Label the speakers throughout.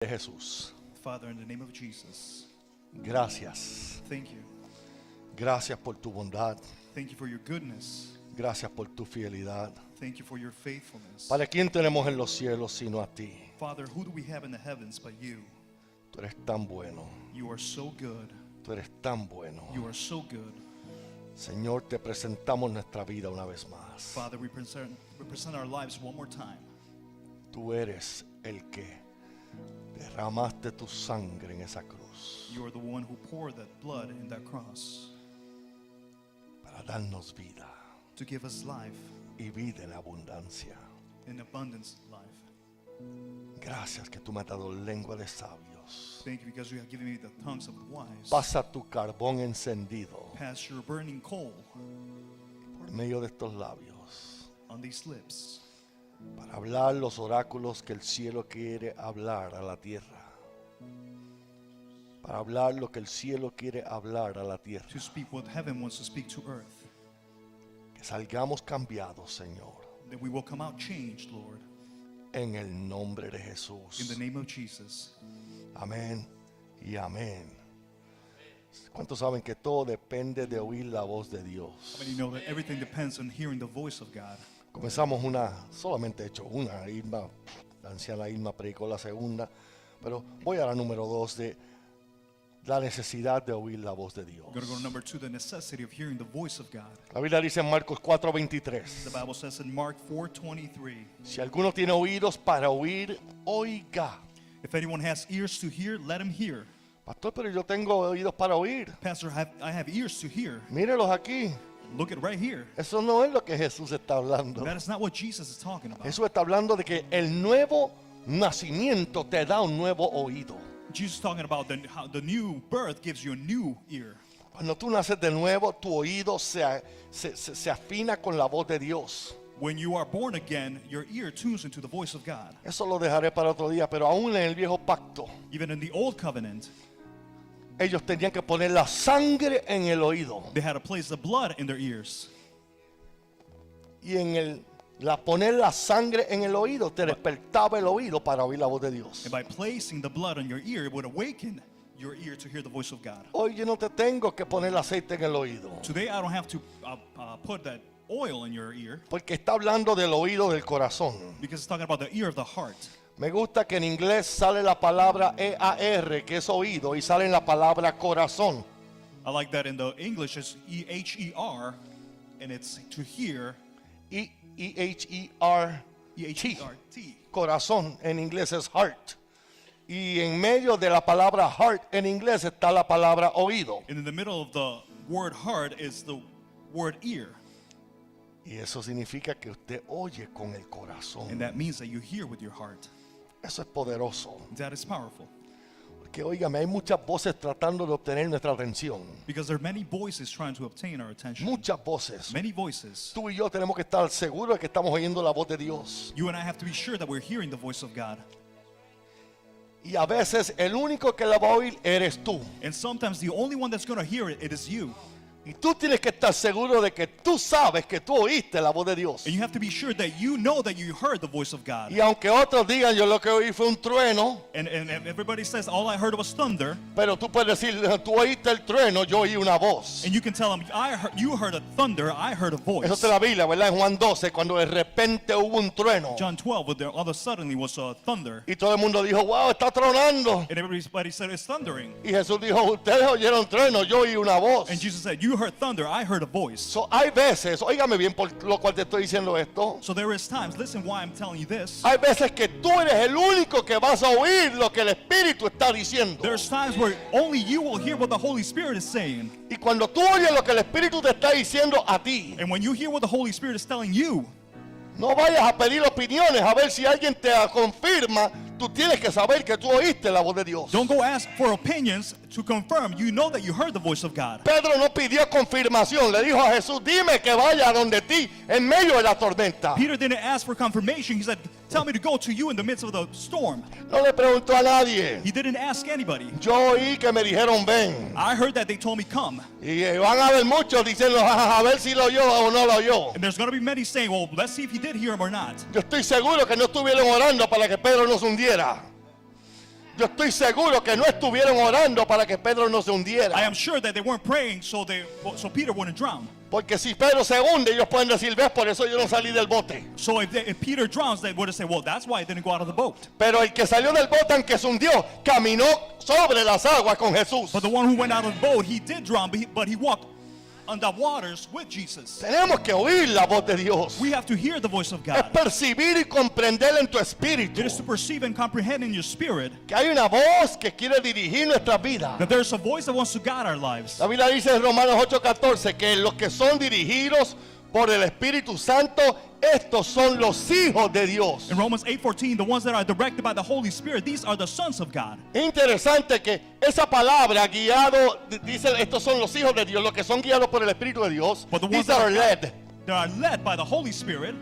Speaker 1: de Jesús.
Speaker 2: Father, in the name of Jesus,
Speaker 1: Gracias.
Speaker 2: thank you.
Speaker 1: Gracias por tu bondad.
Speaker 2: Thank you for your goodness.
Speaker 1: Gracias por tu fidelidad.
Speaker 2: Thank you for your faithfulness.
Speaker 1: ¿Para quién tenemos en los cielos sino a ti?
Speaker 2: Father, who do we have in the heavens but you?
Speaker 1: Tú eres tan bueno.
Speaker 2: You are so good.
Speaker 1: Tú eres tan bueno.
Speaker 2: You are so good.
Speaker 1: Señor, te presentamos nuestra vida una vez más.
Speaker 2: Father, we present our lives one more time.
Speaker 1: Tú eres el que derramaste tu sangre en esa cruz
Speaker 2: You are the one who poured that blood in that cross
Speaker 1: para darnos vida
Speaker 2: to give us life,
Speaker 1: y vida en abundancia.
Speaker 2: in abundance life.
Speaker 1: Gracias que tú me has dado lengua de sabios.
Speaker 2: Thank you because you have given me the tongues of the wise.
Speaker 1: Pasa tu carbón encendido
Speaker 2: Pass your burning coal
Speaker 1: por medio de estos labios
Speaker 2: on these lips
Speaker 1: para hablar los oráculos que el cielo quiere hablar a la tierra. Para hablar lo que el cielo quiere hablar a la tierra.
Speaker 2: to speak what heaven wants to speak to earth.
Speaker 1: Que salgamos cambiados, Señor,
Speaker 2: That we will come out changed, Lord,
Speaker 1: en el nombre de
Speaker 2: in the
Speaker 1: Jesús.
Speaker 2: name of Jesus.
Speaker 1: Amén y amén. ¿Cuántos saben que todo depende de oír la voz de Dios?
Speaker 2: How many know that everything depends on hearing the voice of God?
Speaker 1: Comenzamos solamente he hecho una. La anciana Irma predicó la segunda, pero voy a la número 2 de la necesidad de oír la voz de Dios.
Speaker 2: We're going to go to number 2, the necessity of hearing the voice of God.
Speaker 1: La Biblia dice en Marcos 4:23.
Speaker 2: The Bible says in Mark 4:23,
Speaker 1: Si alguno tiene oídos para oír, oiga.
Speaker 2: if anyone has ears to hear, let him hear.
Speaker 1: Pastor, pero yo tengo oídos para oír.
Speaker 2: Pastor, I have ears to hear.
Speaker 1: Mírelos aquí.
Speaker 2: Look at right here.
Speaker 1: Eso no es lo que Jesús está hablando.
Speaker 2: That is not what Jesus is talking about.
Speaker 1: Jesús está hablando de que el nuevo nacimiento te da un nuevo oído.
Speaker 2: Jesus is talking about how the new birth gives you a new ear.
Speaker 1: Cuando tú naces de nuevo, tu oído se afina con la voz de Dios.
Speaker 2: When you are born again, your ear tunes into the voice of God.
Speaker 1: Eso lo dejaré para otro día, pero aún en el viejo pacto,
Speaker 2: Even in the old covenant,
Speaker 1: ellos tenían que poner la sangre en el oído.
Speaker 2: they had to place the blood in their ears.
Speaker 1: Y poner la sangre en el oído te despertaba el oído para oír la voz de Dios.
Speaker 2: And by placing the blood on your ear, it would awaken your ear to hear the voice of God.
Speaker 1: Hoy yo no te tengo que poner el aceite en el oído,
Speaker 2: Today, I don't have to put that oil in your ear
Speaker 1: porque está hablando del oído del corazón.
Speaker 2: because it's talking about the ear of the heart.
Speaker 1: Me gusta que en inglés sale la palabra EAR, que es oído, y sale la palabra corazón.
Speaker 2: I like that in the English it's EHER, and it's to hear,
Speaker 1: EHERT.
Speaker 2: EHERT.
Speaker 1: Corazón en inglés es heart. Y en medio de la palabra heart en inglés está la palabra oído.
Speaker 2: And in the middle of the word heart is the word ear.
Speaker 1: Y eso significa que usted oye con el corazón.
Speaker 2: And that means that you hear with your heart.
Speaker 1: Eso es poderoso.
Speaker 2: That is powerful.
Speaker 1: Porque óigame, hay muchas voces tratando de obtener nuestra atención.
Speaker 2: Because there are many voices trying to obtain our attention.
Speaker 1: Muchas voces.
Speaker 2: Many voices.
Speaker 1: Tú y yo tenemos que estar seguros de que estamos oyendo la voz de Dios.
Speaker 2: You and I have to be sure that we're hearing the voice of God.
Speaker 1: Y a veces el único que la va a oír eres tú.
Speaker 2: And sometimes the only one that's going to hear it, it is you.
Speaker 1: Y tú tienes que estar seguro de que tú sabes que tú oíste la voz de Dios.
Speaker 2: And you have to be sure that you know that you heard the voice of God.
Speaker 1: Y aunque otros digan, yo lo que oí fue un trueno,
Speaker 2: And everybody says, all I heard was thunder.
Speaker 1: pero tú puedes decir, tú oíste el trueno, yo oí una voz.
Speaker 2: And you can tell them, you heard a thunder, I heard a voice.
Speaker 1: Eso es la Biblia, ¿verdad? En Juan 12, cuando de repente hubo un trueno.
Speaker 2: John 12, but there all of a sudden was a thunder.
Speaker 1: Y todo el mundo dijo, wow, está tronando.
Speaker 2: And everybody said, it's thundering.
Speaker 1: Y Jesús dijo, ustedes oyeron trueno, yo oí una voz.
Speaker 2: And Jesus said, you heard thunder, I heard a voice.
Speaker 1: So, hay veces, óigame bien por lo cual te estoy diciendo esto.
Speaker 2: So there is times, listen why I'm telling you this.
Speaker 1: Hay veces que tú eres el único que vas a oír lo que el Espíritu está diciendo.
Speaker 2: There's times where only you will hear what the Holy Spirit is saying.
Speaker 1: Y cuando tú oyes lo que el Espíritu te está diciendo a ti,
Speaker 2: And when you hear what the Holy Spirit is telling you,
Speaker 1: no vayas a pedir opiniones a ver si alguien te confirma. Tú tienes que saber que tú oíste la voz de Dios.
Speaker 2: don't go ask for opinions to confirm. You know that you heard the voice of God.
Speaker 1: Pedro no pidió confirmación, le dijo a Jesús, dime que vaya donde ti en medio de la tormenta.
Speaker 2: Peter didn't ask for confirmation. He said, tell me to go to you in the midst of the storm.
Speaker 1: No le preguntó a nadie.
Speaker 2: He didn't ask anybody.
Speaker 1: Yo oí que me dijeron ven.
Speaker 2: I heard that they told me come.
Speaker 1: Y van a haber muchos diciendo a ver si lo oyó o no lo oyó.
Speaker 2: And there's going to be many saying, well, let's see if he did hear him or not.
Speaker 1: Yo estoy seguro que no estuvieron orando para que Pedro no se hundiera. Yo estoy seguro que no estuvieron orando para que Pedro no se
Speaker 2: I
Speaker 1: hundiera.
Speaker 2: am sure that they weren't praying so Peter wouldn't drown.
Speaker 1: Porque si Pedro se hunde, ellos pueden decir, ves, por eso yo no salí del bote.
Speaker 2: So if Peter drowns, they would have said, well, that's why he didn't go out of the boat.
Speaker 1: Pero el que salió del bote, aunque se hundió, caminó sobre las aguas con Jesús.
Speaker 2: But the one who went out of the boat, he did drown, but he walked on the waters with Jesus.
Speaker 1: Tenemos que oír la voz de Dios.
Speaker 2: We have to hear the voice of
Speaker 1: Es
Speaker 2: God.
Speaker 1: percibir y comprender en tu espíritu
Speaker 2: It is to perceive and comprehend in your spirit
Speaker 1: que hay una voz que quiere dirigir nuestra vida.
Speaker 2: that there's a voice that wants to guide our lives.
Speaker 1: La Biblia dice en Romanos 8:14 que los que son dirigidos por el Espíritu Santo, estos son los hijos de Dios.
Speaker 2: In Romans 8:14, the ones that are directed by the Holy Spirit, these are the sons of God.
Speaker 1: Es interesante que esa palabra guiado, dice estos son los hijos de Dios, los que son guiados por el Espíritu de Dios,
Speaker 2: But the ones
Speaker 1: these are led.
Speaker 2: that are led by the Holy Spirit,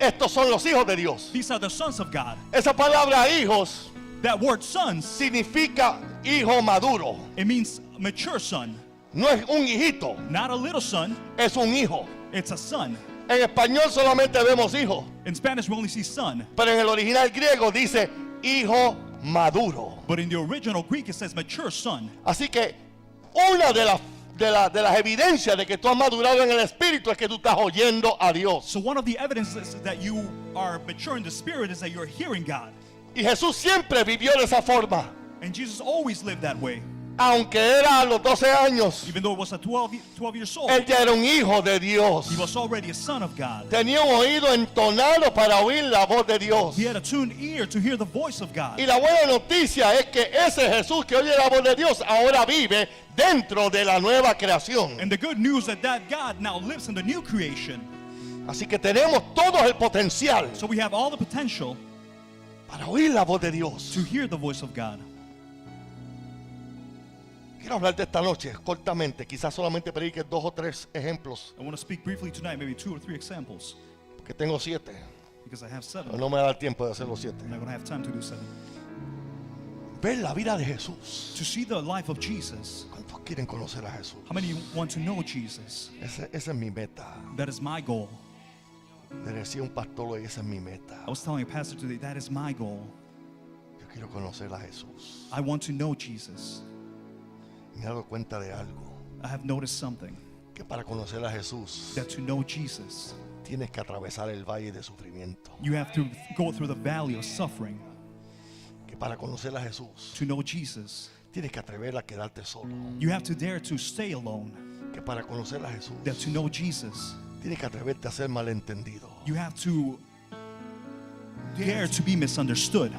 Speaker 1: Estos son los hijos de Dios.
Speaker 2: these are the sons of God.
Speaker 1: Esa palabra hijos
Speaker 2: That word sons,
Speaker 1: significa hijo maduro.
Speaker 2: it means mature son,
Speaker 1: No es un hijito,
Speaker 2: not a little son,
Speaker 1: es un hijo.
Speaker 2: it's a son.
Speaker 1: En español solamente vemos hijo,
Speaker 2: In Spanish, we only see son,
Speaker 1: pero en el original griego dice hijo maduro.
Speaker 2: but in the original Greek, it says mature son.
Speaker 1: Así que una de las evidencias de que tú has madurado en el espíritu es que tú estás oyendo a Dios.
Speaker 2: So one of the evidences that you are mature in the spirit is that you're hearing God.
Speaker 1: Y Jesús siempre vivió de esa forma.
Speaker 2: And Jesus always lived that way.
Speaker 1: Aunque era a los 12 años,
Speaker 2: Even though it was a 12 years old,
Speaker 1: él ya era un hijo de Dios.
Speaker 2: he was already a son of God.
Speaker 1: Tenía un oído entonado para oír la voz de Dios.
Speaker 2: He had a tuned ear to hear the voice of God.
Speaker 1: Y la buena noticia es que ese Jesús que oye la voz de Dios ahora vive dentro de la nueva creación.
Speaker 2: And the good news that God now lives in the new creation.
Speaker 1: Así que tenemos todo el potencial
Speaker 2: So we have all the potential
Speaker 1: para oír la voz de Dios.
Speaker 2: to hear the voice of God.
Speaker 1: Quiero hablarte esta noche cortamente, quizás solamente predique 2 o 3 ejemplos,
Speaker 2: I want to speak briefly tonight, maybe 2 or 3 examples,
Speaker 1: porque tengo 7.
Speaker 2: because I have 7.
Speaker 1: No me da el tiempo de hacer los 7.
Speaker 2: I'm not going to have time to do 7.
Speaker 1: Ver la vida de Jesús.
Speaker 2: To see the life of Jesus.
Speaker 1: ¿Cuántos quieren conocer a Jesús?
Speaker 2: How many want to know Jesus?
Speaker 1: Esa es mi meta.
Speaker 2: That is my goal.
Speaker 1: Le decía un pastor hoy, esa es mi meta.
Speaker 2: I was telling a pastor today, that is my goal.
Speaker 1: Yo quiero conocer a Jesús.
Speaker 2: I want to know Jesus.
Speaker 1: Me he dado cuenta de algo,
Speaker 2: I have noticed something,
Speaker 1: que para conocer a Jesús
Speaker 2: that to know Jesus,
Speaker 1: tienes que atravesar el valle de sufrimiento.
Speaker 2: you have to go through the valley of suffering.
Speaker 1: Que para conocer a Jesús
Speaker 2: To know Jesus,
Speaker 1: tienes que atrever a quedarte solo.
Speaker 2: you have to dare to stay alone.
Speaker 1: Que para conocer a Jesús
Speaker 2: That to know Jesus,
Speaker 1: tienes que atreverte a ser malentendido.
Speaker 2: you have to dare to be misunderstood.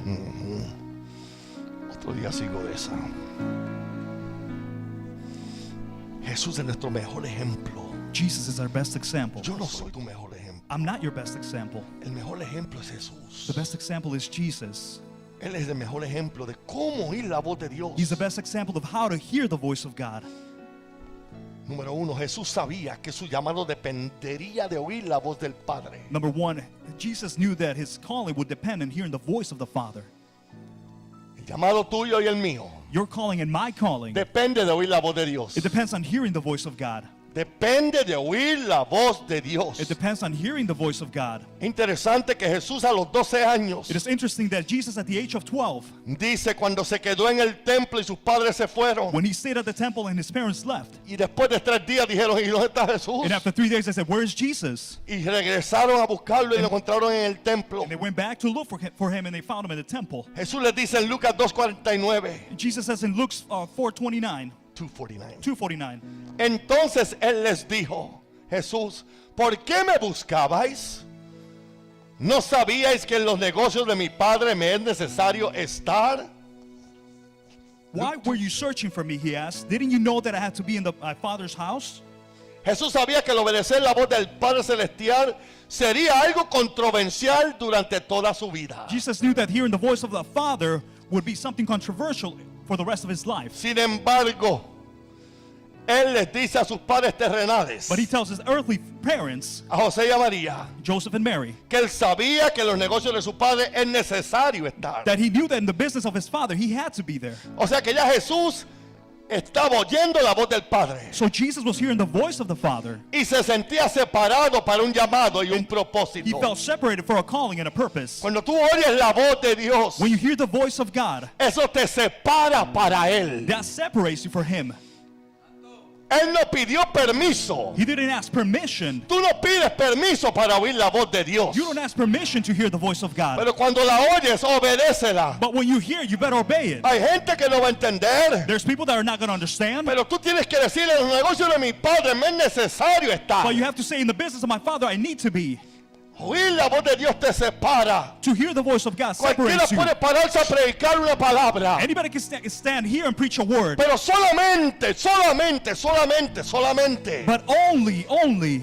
Speaker 1: Otro día sigo de esa. Jesús es nuestro mejor ejemplo.
Speaker 2: Jesus is our best example.
Speaker 1: Yo no soy tu mejor ejemplo.
Speaker 2: I'm not your best example.
Speaker 1: El mejor ejemplo es
Speaker 2: The
Speaker 1: Jesús.
Speaker 2: best example is Jesus.
Speaker 1: Él es el mejor ejemplo de cómo oír la voz de Dios.
Speaker 2: He's the best example of how to hear the voice of God.
Speaker 1: Número 1, Jesús sabía que su llamado dependería de oír la voz del Padre.
Speaker 2: Number 1, Jesus knew that his calling would depend on hearing the voice of the Father.
Speaker 1: El llamado tuyo y el mío
Speaker 2: Your calling and my calling,
Speaker 1: depende de oír la voz de Dios.
Speaker 2: it depends on hearing the voice of God.
Speaker 1: Depende de oír la voz de Dios.
Speaker 2: It depends on hearing the voice of God.
Speaker 1: Interesante que Jesús a los 12 años
Speaker 2: It is interesting that Jesus at the age of 12,
Speaker 1: dice cuando se quedó en el templo y sus padres se fueron
Speaker 2: when he stayed at the temple and his parents left,
Speaker 1: y después de 3 días dijeron, ¿y dónde está Jesús?
Speaker 2: and after 3 days they said, where is Jesus?
Speaker 1: Y regresaron a buscarlo y lo encontraron en el templo.
Speaker 2: And they went back to look for him and they found him in the temple.
Speaker 1: Jesús les dice en Lucas 2:49,
Speaker 2: Jesus says in Luke 4:29,
Speaker 1: 2:49.
Speaker 2: 2:49,
Speaker 1: Entonces él les dijo, Jesús, ¿por qué me buscabais? ¿No sabíais que en los negocios de mi padre me es necesario estar?
Speaker 2: why were you searching for me, he asked. Didn't you know that I had to be in my Father's house?
Speaker 1: Jesús sabía que el obedecer la voz del Padre Celestial sería algo controversial durante toda su vida.
Speaker 2: Jesus knew that hearing the voice of the Father would be something controversial for the rest of his life.
Speaker 1: Sin embargo, él les dice a sus padres terrenales,
Speaker 2: But he tells his earthly parents,
Speaker 1: a José y a María,
Speaker 2: Joseph and Mary,
Speaker 1: que él sabía que en los negocios de su padre es necesario estar.
Speaker 2: that he knew that in the business of his father he had to be there.
Speaker 1: O sea que ya Jesús estaba oyendo la voz del Padre
Speaker 2: So Jesus was hearing the voice of the Father.
Speaker 1: y se sentía separado para un llamado y un
Speaker 2: He
Speaker 1: propósito.
Speaker 2: felt separated for a calling and a purpose.
Speaker 1: Cuando tú oyes la voz de Dios,
Speaker 2: When you hear the voice of God,
Speaker 1: eso te separa para Él.
Speaker 2: that separates you from Him.
Speaker 1: Él no pidió permiso.
Speaker 2: He didn't ask permission.
Speaker 1: Tú no pides permiso para oír la voz de Dios.
Speaker 2: You don't ask permission to hear the voice of God.
Speaker 1: Pero cuando la oyes, obedécela.
Speaker 2: But when you hear, you better obey it.
Speaker 1: Hay gente que no va a entender.
Speaker 2: There's people that are not going to understand.
Speaker 1: Pero tú tienes que decirle, en los negocios de mi padre me es necesario estar.
Speaker 2: But you have to say, in the business of my Father, I need to be.
Speaker 1: Oír la voz de Dios te separa.
Speaker 2: To hear the voice of God
Speaker 1: Cualquiera
Speaker 2: separates you.
Speaker 1: puede pararse a predicar una palabra.
Speaker 2: Anybody can stand here and preach a word.
Speaker 1: Pero solamente
Speaker 2: But only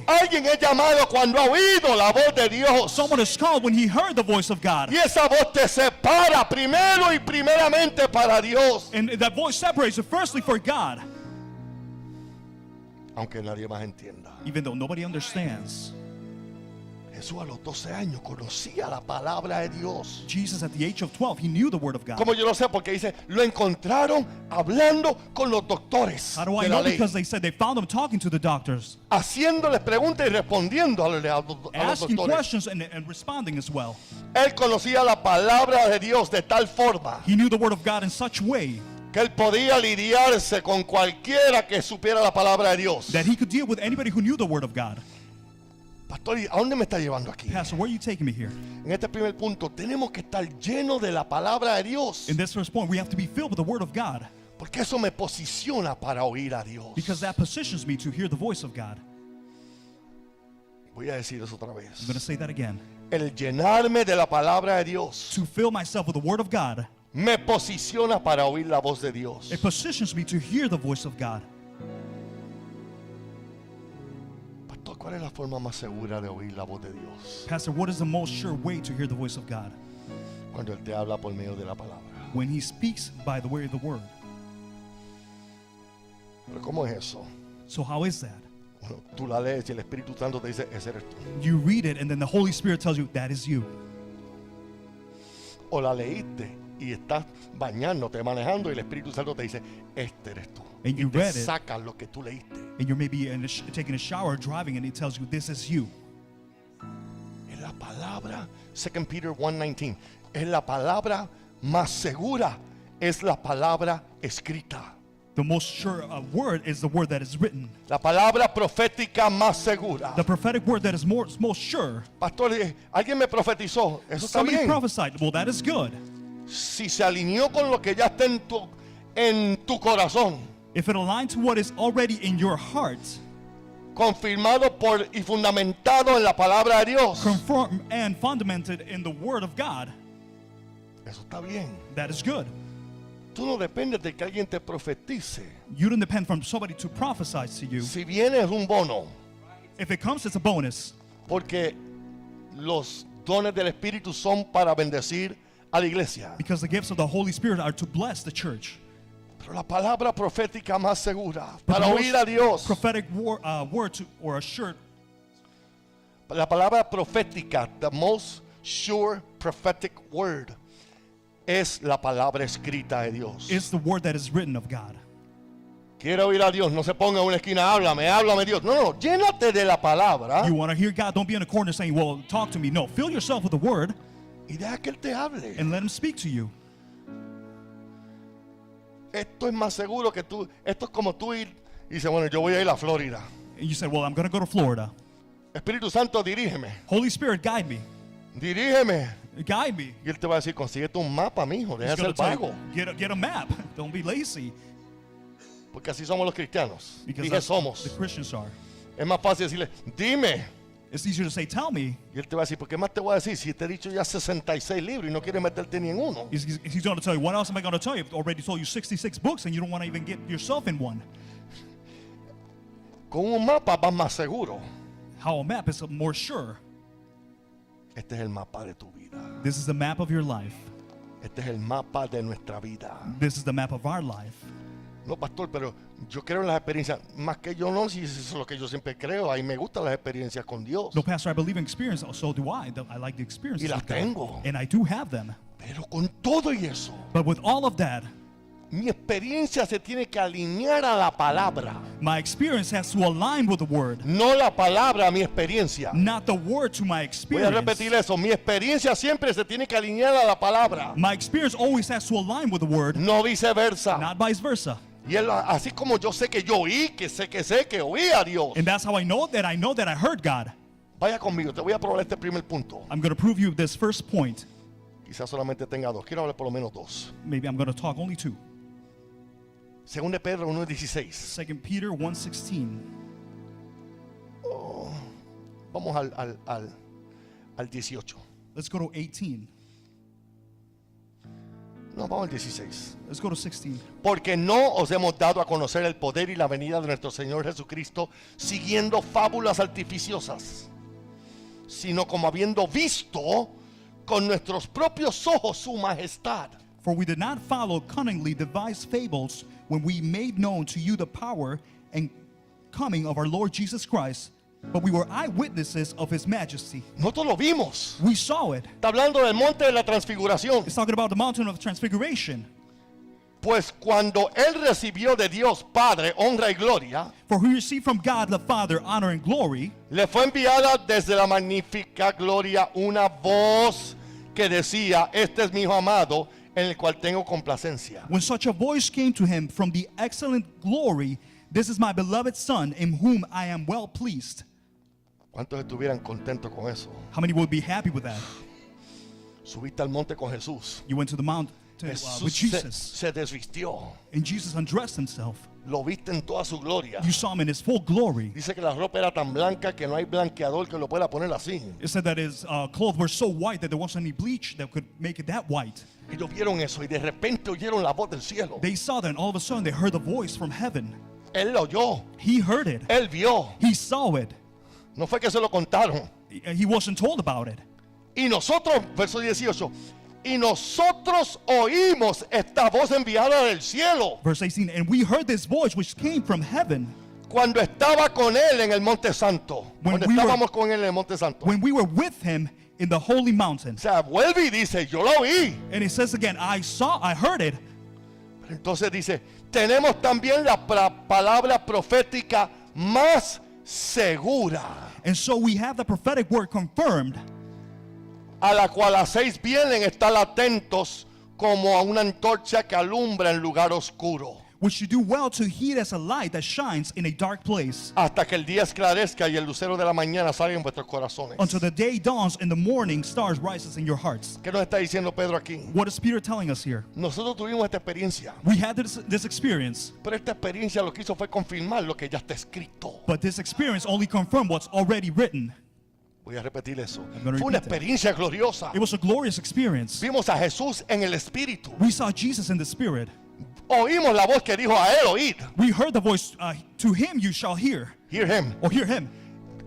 Speaker 1: alguien es llamado cuando ha oído la voz de Dios.
Speaker 2: someone is called when he heard the voice of God.
Speaker 1: Y esa voz te separa primero y primeramente para Dios.
Speaker 2: And that voice separates you firstly for God,
Speaker 1: Aunque nadie más entienda.
Speaker 2: even though nobody understands.
Speaker 1: Jesús a los 12 años conocía la palabra de Dios.
Speaker 2: Jesus at the age of 12, he knew the word of God.
Speaker 1: Como yo lo sé, porque dice, lo encontraron hablando con los doctores
Speaker 2: How do I
Speaker 1: de la
Speaker 2: know?
Speaker 1: ley,
Speaker 2: Because they said they found him talking to the doctors,
Speaker 1: haciéndoles preguntas y respondiendo a los
Speaker 2: asking
Speaker 1: doctores.
Speaker 2: questions and responding as well.
Speaker 1: Él conocía la palabra de Dios de tal forma
Speaker 2: He knew the word of God in such way
Speaker 1: que él podía lidiarse con cualquiera que supiera la palabra de Dios.
Speaker 2: that he could deal with anybody who knew the word of God.
Speaker 1: Pastor, ¿y a dónde me está llevando aquí?
Speaker 2: Pastor, where are you taking me here?
Speaker 1: En este primer punto, tenemos que estar llenos de la palabra de Dios,
Speaker 2: In this first point, we have to be filled with the word of God,
Speaker 1: porque eso me posiciona para oír a Dios.
Speaker 2: because that positions me to hear the voice of God.
Speaker 1: Voy a decir eso otra
Speaker 2: I'm
Speaker 1: vez.
Speaker 2: going to say that again.
Speaker 1: El llenarme de la palabra de Dios
Speaker 2: To fill myself with the word of God,
Speaker 1: me posiciona para oír la voz de Dios.
Speaker 2: it positions me to hear the voice of God.
Speaker 1: Pastor, ¿cuál es la forma más segura de oír la voz de Dios?
Speaker 2: Pastor, what is the most sure way to hear the voice of God?
Speaker 1: Cuando Él te habla por medio de la palabra.
Speaker 2: When he speaks by the way of the word.
Speaker 1: ¿Pero cómo es eso?
Speaker 2: So how is that?
Speaker 1: Bueno, tú la lees y el Espíritu Santo te dice, ese eres tú.
Speaker 2: You read it and then the Holy Spirit tells you, that is you.
Speaker 1: O la leíste y estás bañándote, manejando y el Espíritu Santo te dice, este eres tú.
Speaker 2: And
Speaker 1: Y
Speaker 2: you
Speaker 1: te
Speaker 2: read it.
Speaker 1: sacas lo que tú leíste.
Speaker 2: And you're maybe taking a shower, driving, and it tells you, this is you.
Speaker 1: Es la palabra, 2 Peter 1:19, es la palabra más segura, es la palabra escrita.
Speaker 2: The most sure word is the word that is written.
Speaker 1: La palabra profética más segura.
Speaker 2: The prophetic word that is most sure.
Speaker 1: Pastor, alguien me profetizó, eso está
Speaker 2: Somebody
Speaker 1: bien.
Speaker 2: prophesied. Well, that is good.
Speaker 1: Si se alineó con lo que ya está en tu corazón,
Speaker 2: If it aligns to what is already in your heart,
Speaker 1: confirmado por y fundamentado en la palabra de Dios,
Speaker 2: confirmed and fundamented in the word of God,
Speaker 1: eso está bien.
Speaker 2: that is good.
Speaker 1: Tú no dependes de que alguien te profetice.
Speaker 2: You don't depend from somebody to prophesy to you.
Speaker 1: Si viene es un bono,
Speaker 2: If it comes, it's a bonus.
Speaker 1: porque los dones del Espíritu son para bendecir a la iglesia.
Speaker 2: Because the gifts of the Holy Spirit are to bless the church.
Speaker 1: Pero la palabra profética más segura
Speaker 2: But
Speaker 1: para
Speaker 2: the
Speaker 1: oír a Dios,
Speaker 2: prophetic word to, or a shirt,
Speaker 1: la palabra profética, the most sure prophetic word, es la palabra escrita de Dios.
Speaker 2: is the word that is written of God.
Speaker 1: Quiero oír a Dios, no se ponga en una esquina, háblame Dios. No, llénate de la palabra
Speaker 2: You want to hear God? Don't be in a corner saying, well, talk to me. No, fill yourself with the word
Speaker 1: y deja que Él te hable.
Speaker 2: and let him speak to you.
Speaker 1: Esto es más seguro que tú, esto es como tú ir y dices, bueno, yo voy a ir a Florida.
Speaker 2: And you said, well, I'm going to go to Florida.
Speaker 1: Espíritu Santo, dirígeme,
Speaker 2: Holy Spirit, guide me.
Speaker 1: dirígeme.
Speaker 2: Guide me.
Speaker 1: Y Él te va a decir, consíguete un mapa, mijo, deja
Speaker 2: He's
Speaker 1: de
Speaker 2: going
Speaker 1: ser
Speaker 2: to tell
Speaker 1: vago.
Speaker 2: you, get a map. Don't be lazy.
Speaker 1: Porque así somos los cristianos.
Speaker 2: Because
Speaker 1: Dije
Speaker 2: that's
Speaker 1: somos.
Speaker 2: the Christians are.
Speaker 1: Es más fácil decirle, dime.
Speaker 2: It's easier to say, tell me.
Speaker 1: Y Él te va a decir, ¿por qué más te voy a decir si te he dicho ya 66 libros y no quieres meterte ni en uno?
Speaker 2: He's going to tell you, what else am I going to tell you? I've already told you 66 books and you don't want to even get yourself in one.
Speaker 1: Con un mapa vas más seguro.
Speaker 2: How a map is more sure.
Speaker 1: Este es el mapa de tu vida.
Speaker 2: This is the map of your life.
Speaker 1: Este es el mapa de nuestra vida.
Speaker 2: This is the map of our life.
Speaker 1: No, pastor, pero yo creo en las experiencias. Más que yo no, si eso es lo que yo siempre creo. A mí me gustan las experiencias con Dios.
Speaker 2: No, Pastor, I believe in experience. So do I. I like the experiences.
Speaker 1: Y las
Speaker 2: with God.
Speaker 1: tengo.
Speaker 2: And I do have them.
Speaker 1: Pero con todo y eso,
Speaker 2: But with all of that,
Speaker 1: Mi experiencia se tiene que alinear a la palabra.
Speaker 2: My experience has to align with the word,
Speaker 1: No la palabra a mi experiencia.
Speaker 2: not the word to my
Speaker 1: Voy a
Speaker 2: experience.
Speaker 1: repetir eso. Mi experiencia siempre se tiene que alinear a la palabra.
Speaker 2: My experience always has to align with the word,
Speaker 1: No viceversa.
Speaker 2: not vice versa.
Speaker 1: Y él, así como yo sé que yo oí, que sé que oí a Dios.
Speaker 2: And that's how I know that I heard God.
Speaker 1: Vaya conmigo, te voy a probar este primer punto.
Speaker 2: I'm going to prove you this first point.
Speaker 1: Quizás solamente tenga dos. Quiero hablar por lo menos dos.
Speaker 2: Maybe I'm going to talk only two.
Speaker 1: Según de Pedro 1:16.
Speaker 2: 2 Peter 1:16.
Speaker 1: Vamos al 18.
Speaker 2: Let's go to 18.
Speaker 1: No, vamos al 16.
Speaker 2: Let's go to 16.
Speaker 1: Porque no os hemos dado a conocer el poder y la venida de nuestro Señor Jesucristo siguiendo fábulas artificiosas, sino como habiendo visto con nuestros propios ojos su majestad.
Speaker 2: For we did not follow cunningly devised fables when we made known to you the power and coming of our Lord Jesus Christ, but we were eyewitnesses of his majesty.
Speaker 1: Nosotros lo vimos.
Speaker 2: We saw it.
Speaker 1: Está hablando del monte de la transfiguración.
Speaker 2: It's talking about the mountain of transfiguration.
Speaker 1: Pues cuando él recibió de Dios Padre honra y gloria,
Speaker 2: For he received from God the Father honor and glory,
Speaker 1: le fue enviada desde la magnífica gloria una voz que decía: este es mi hijo amado en el cual tengo complacencia.
Speaker 2: when such a voice came to him from the excellent glory, this is my beloved Son, in whom I am well pleased.
Speaker 1: ¿Cuántos estuvieran contentos con eso?
Speaker 2: How many would be happy with that?
Speaker 1: Subiste al monte con Jesús.
Speaker 2: You went to the mountain with
Speaker 1: Jesús
Speaker 2: Jesus,
Speaker 1: se desvistió.
Speaker 2: and Jesus undressed himself.
Speaker 1: Lo viste en toda su gloria.
Speaker 2: You saw him in his full glory.
Speaker 1: Dice que la ropa era tan blanca que no hay blanqueador que lo pueda poner así.
Speaker 2: It said that his clothes were so white that there wasn't any bleach that could make it that white.
Speaker 1: Ellos vieron eso y de repente oyeron la voz del cielo.
Speaker 2: They saw that, and all of a sudden they heard a voice from heaven.
Speaker 1: Él lo oyó.
Speaker 2: He heard it.
Speaker 1: Él vio.
Speaker 2: He saw it.
Speaker 1: No fue que se lo contaron.
Speaker 2: He wasn't told about it.
Speaker 1: Y nosotros, verso 18, y nosotros oímos esta voz enviada del cielo
Speaker 2: Verse 18, and we heard this voice which came from heaven
Speaker 1: cuando estaba con él en el Monte Santo.
Speaker 2: When
Speaker 1: Cuando
Speaker 2: we were-
Speaker 1: estábamos con él en el Monte Santo.
Speaker 2: when we were with him in the holy mountain.
Speaker 1: O sea, vuelve y dice: yo lo oí.
Speaker 2: And it says again, I heard it.
Speaker 1: Entonces dice: tenemos también la palabra profética más segura,
Speaker 2: And so we have the prophetic word confirmed,
Speaker 1: a la cual hacéis bien en estar atentos como a una antorcha que alumbra en lugar oscuro,
Speaker 2: which you do well to heed as a light that shines in a dark place,
Speaker 1: hasta que el día esclarezca y el lucero de la mañana salga en vuestros corazones.
Speaker 2: until the day dawns and the morning stars rises in your hearts.
Speaker 1: ¿Qué nos está diciendo Pedro aquí?
Speaker 2: What is Peter telling us here?
Speaker 1: Nosotros tuvimos esta experiencia,
Speaker 2: We had this experience,
Speaker 1: pero esta experiencia lo que hizo fue confirmar lo que ya está escrito.
Speaker 2: but this experience only confirmed what's already written.
Speaker 1: Voy a repetir eso.
Speaker 2: gonna
Speaker 1: Fue una
Speaker 2: repeat that.
Speaker 1: experiencia gloriosa.
Speaker 2: It was a glorious experience.
Speaker 1: Vimos a Jesús en el Espíritu.
Speaker 2: We saw Jesus in the Spirit.
Speaker 1: Oímos la voz que dijo a él: oíd.
Speaker 2: We heard the voice, to him you shall hear,
Speaker 1: Hear him.
Speaker 2: or hear him.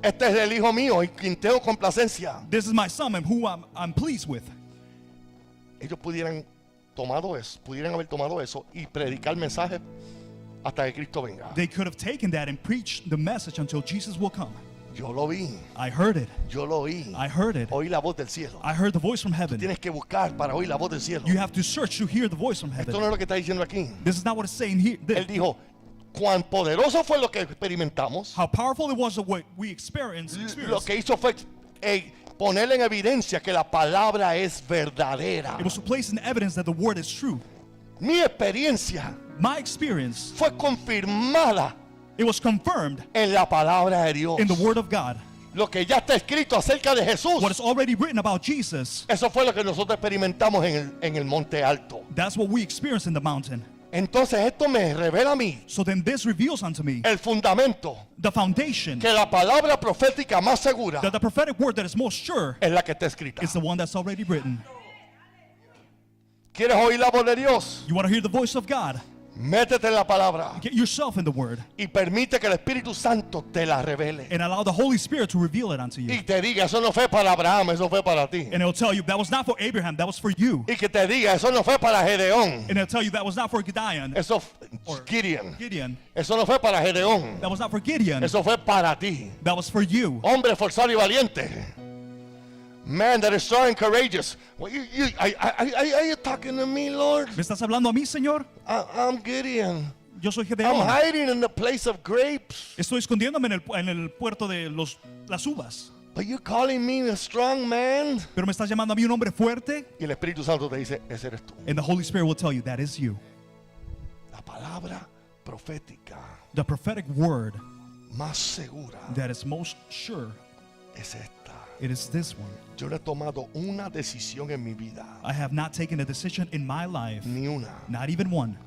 Speaker 1: Este es el hijo mío en quien tengo complacencia.
Speaker 2: This is my son and who I'm pleased with.
Speaker 1: Ellos pudieran haber tomado eso y predicar el mensaje hasta que Cristo venga.
Speaker 2: They could have taken that and preached the message until Jesus will come.
Speaker 1: Yo lo vi,
Speaker 2: I heard it.
Speaker 1: yo lo oí.
Speaker 2: I heard it.
Speaker 1: Oí la voz del cielo.
Speaker 2: I heard the voice from heaven.
Speaker 1: Tienes que buscar para oír la voz del cielo.
Speaker 2: You have to search to hear the voice from
Speaker 1: Esto
Speaker 2: heaven.
Speaker 1: no es lo que está diciendo aquí.
Speaker 2: This is not what it's saying here.
Speaker 1: Él dijo: cuán poderoso fue lo que experimentamos.
Speaker 2: How powerful it was of what we experienced.
Speaker 1: Lo que hizo fue poner en evidencia que la palabra es verdadera.
Speaker 2: It was to place in evidence that the word is true.
Speaker 1: Mi experiencia
Speaker 2: My experience,
Speaker 1: fue confirmada
Speaker 2: it was confirmed
Speaker 1: en la palabra de Dios.
Speaker 2: in the word of God.
Speaker 1: Lo que ya está escrito acerca de Jesús,
Speaker 2: What is already written about Jesus,
Speaker 1: eso fue lo que nosotros experimentamos en el monte alto.
Speaker 2: that's what we experienced in the mountain.
Speaker 1: Entonces esto me revela a mí
Speaker 2: So then this reveals unto me
Speaker 1: el fundamento,
Speaker 2: the foundation,
Speaker 1: que la palabra profética más segura
Speaker 2: that the prophetic word that is most sure
Speaker 1: es la que está escrita.
Speaker 2: is the one that's already written.
Speaker 1: ¿Quieres oír la voz de Dios?
Speaker 2: You want to hear the voice of God?
Speaker 1: Métete en la palabra
Speaker 2: Get yourself in the word
Speaker 1: y permite que el Espíritu Santo te la revele
Speaker 2: and allow the Holy Spirit to reveal it unto you.
Speaker 1: y te diga: eso no fue para Abraham, eso fue para ti.
Speaker 2: And it'll tell you that was not for Abraham, that was for you.
Speaker 1: Y que te diga: eso no fue para Gedeón,
Speaker 2: And it'll tell you that was not for Gideon.
Speaker 1: eso Gideon.
Speaker 2: Gideon.
Speaker 1: Eso no fue para Gedeón,
Speaker 2: That was not for Gideon.
Speaker 1: eso fue para ti.
Speaker 2: That was for you.
Speaker 1: Hombre forzado y valiente, man that is strong and courageous. Well, are you talking to me, Lord?
Speaker 2: ¿Me estás hablando a mí, Señor?
Speaker 1: I'm Gideon.
Speaker 2: Yo soy
Speaker 1: I'm
Speaker 2: Gedeón.
Speaker 1: hiding in the place of grapes.
Speaker 2: Estoy escondiéndome en el puerto de las uvas.
Speaker 1: But you calling me a strong man?
Speaker 2: Pero me estás llamando a mí un hombre fuerte.
Speaker 1: Y el Espíritu Santo te dice, ese eres tú.
Speaker 2: And the Holy Spirit will tell you, that is you.
Speaker 1: La palabra profética
Speaker 2: The prophetic word
Speaker 1: más segura
Speaker 2: that is most sure,
Speaker 1: es esta.
Speaker 2: it is this one.
Speaker 1: Yo no he tomado una decisión en mi vida,
Speaker 2: I have not taken a decision in my life,
Speaker 1: ni una,
Speaker 2: not even one,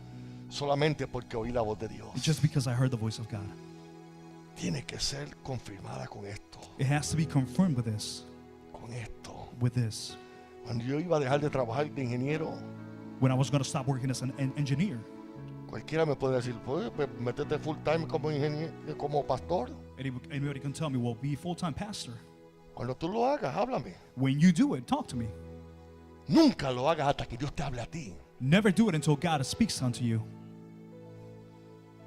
Speaker 1: solamente porque oí la voz de Dios.
Speaker 2: just because I heard the voice of God.
Speaker 1: Tiene que ser confirmada con esto,
Speaker 2: It has to be confirmed with this,
Speaker 1: con esto.
Speaker 2: with this.
Speaker 1: Cuando yo iba a dejar de trabajar de ingeniero,
Speaker 2: When I was going to stop working as an engineer,
Speaker 1: cualquiera me puede decir, pues métete full time como ingeniero, como pastor.
Speaker 2: anybody can tell me, well, be a full-time pastor.
Speaker 1: Cuando tú lo hagas, háblame.
Speaker 2: When you do it, talk to me.
Speaker 1: Nunca lo hagas hasta que Dios te hable a ti.
Speaker 2: Never do it until God speaks unto you.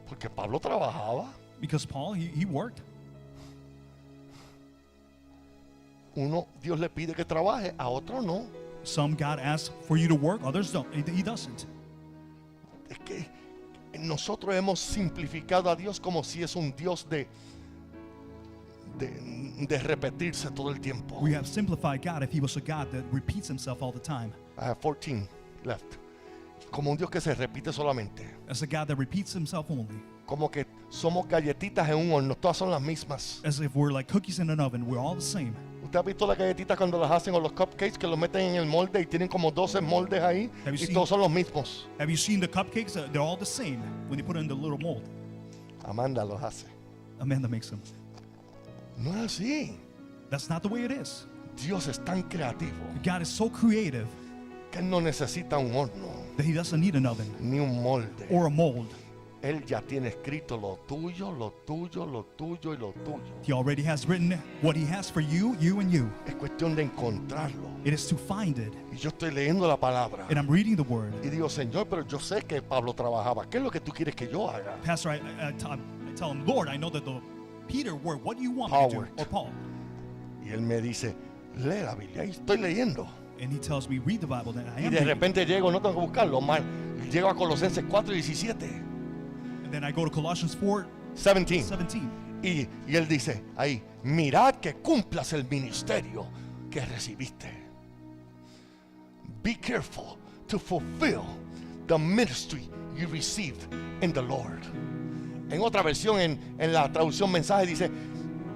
Speaker 1: Porque Pablo trabajaba.
Speaker 2: Because Paul, he worked.
Speaker 1: Uno, Dios le pide que trabaje, a otro no.
Speaker 2: Some God asks for you to work, others don't. He doesn't.
Speaker 1: Es que nosotros hemos simplificado a Dios como si es un Dios de repetirse todo el tiempo.
Speaker 2: We have simplified God if he was a God that repeats himself all the time.
Speaker 1: I have 14 left. Como un Dios que se repite solamente.
Speaker 2: As a God that repeats himself only.
Speaker 1: Como que somos galletitas en un horno, todas son las mismas.
Speaker 2: As if we're like cookies in an oven, we're all the same.
Speaker 1: ¿Usted ha visto las galletitas cuando las hacen o los cupcakes que los meten en el molde y tienen como 12 moldes ahí
Speaker 2: Have you
Speaker 1: y
Speaker 2: seen-
Speaker 1: todos son los mismos?
Speaker 2: Have you seen the cupcakes? They're all the same when you put it in the little mold.
Speaker 1: Amanda los hace.
Speaker 2: Amanda makes them.
Speaker 1: No es así.
Speaker 2: That's not the way it is.
Speaker 1: Dios es tan creativo
Speaker 2: God is so creative
Speaker 1: que Él no necesita un horno
Speaker 2: that he doesn't need an oven
Speaker 1: ni un molde.
Speaker 2: or a mold.
Speaker 1: Él ya tiene escrito lo tuyo, lo tuyo, lo tuyo y lo tuyo.
Speaker 2: He already has written what he has for you, you and you.
Speaker 1: Es cuestión de encontrarlo.
Speaker 2: It is to find it.
Speaker 1: Y yo estoy leyendo la palabra
Speaker 2: And I'm reading the word.
Speaker 1: y digo, Señor, pero yo sé que Pablo trabajaba. ¿Qué es lo que tú quieres que yo haga?
Speaker 2: Pastor, I tell him, Lord, I know that the Peter word, what do you want me
Speaker 1: Paul
Speaker 2: to do?
Speaker 1: worked.
Speaker 2: Or Paul.
Speaker 1: Y él me dice, lee la Biblia. Ahí estoy leyendo.
Speaker 2: And he tells me, read the Bible. Then I
Speaker 1: Y
Speaker 2: am
Speaker 1: de
Speaker 2: reading.
Speaker 1: repente llego, no tengo que buscarlo. Llego a Colosenses 4:17.
Speaker 2: And then I go to Colossians 4,
Speaker 1: 17.
Speaker 2: 17.
Speaker 1: Y él dice ahí, mirad que cumplas el ministerio que recibiste. Be careful to fulfill the ministry you received in the Lord. En otra versión, en la traducción mensaje dice,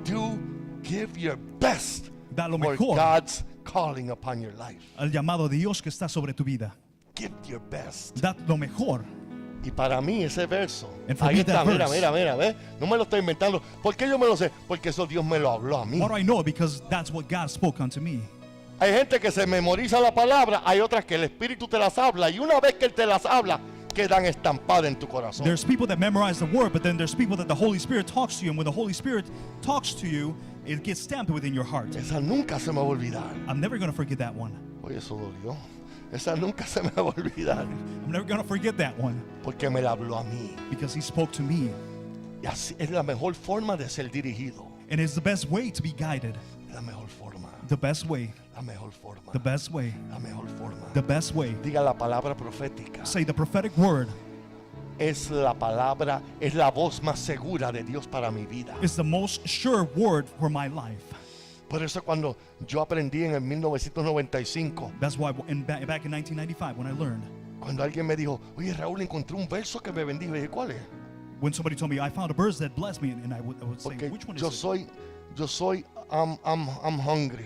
Speaker 1: do give your best
Speaker 2: Da lo
Speaker 1: for
Speaker 2: mejor
Speaker 1: God's calling upon your life.
Speaker 2: al llamado de Dios que está sobre tu vida.
Speaker 1: Give your best.
Speaker 2: Da lo mejor.
Speaker 1: Y para mí ese verso,
Speaker 2: And for
Speaker 1: ahí
Speaker 2: me,
Speaker 1: está,
Speaker 2: that
Speaker 1: mira,
Speaker 2: verse.
Speaker 1: mira, ¿ves? No me lo estoy inventando. ¿Por qué yo me lo sé? Porque eso Dios me lo habló a mí.
Speaker 2: How do I know? Because that's what God spoke unto me.
Speaker 1: Hay gente que se memoriza la palabra, hay otras que el Espíritu te las habla y una vez que Él te las habla, quedan estampadas en tu corazón.
Speaker 2: There's people that memorize the word, but then there's people that the Holy Spirit talks to you, and when the Holy Spirit talks to you, it gets stamped within your heart.
Speaker 1: Esa nunca se me va a olvidar.
Speaker 2: I'm never going to forget that one.
Speaker 1: Oye, eso dolió. Esa nunca se me va a olvidar
Speaker 2: I'm never going to forget that one
Speaker 1: porque me la habló a mí.
Speaker 2: because he spoke to me.
Speaker 1: Y así es la mejor forma de ser dirigido.
Speaker 2: And it's the best way to be guided.
Speaker 1: La mejor forma.
Speaker 2: The best way.
Speaker 1: La mejor forma.
Speaker 2: The best way.
Speaker 1: La mejor forma.
Speaker 2: The best way.
Speaker 1: Diga la palabra profética.
Speaker 2: Say the prophetic word
Speaker 1: Es la palabra, es la voz más segura de Dios para mi vida.
Speaker 2: is the most sure word for my life.
Speaker 1: Por eso cuando yo aprendí en el 1995,
Speaker 2: That's why back in 1995 when I learned,
Speaker 1: cuando alguien me dijo, oye Raúl, encontré un verso que me bendijo, y dije, ¿cuál es?
Speaker 2: when somebody told me I found a verse that blessed me, and I would say,
Speaker 1: Porque
Speaker 2: which one is
Speaker 1: yo
Speaker 2: it?
Speaker 1: soy, I'm hungry.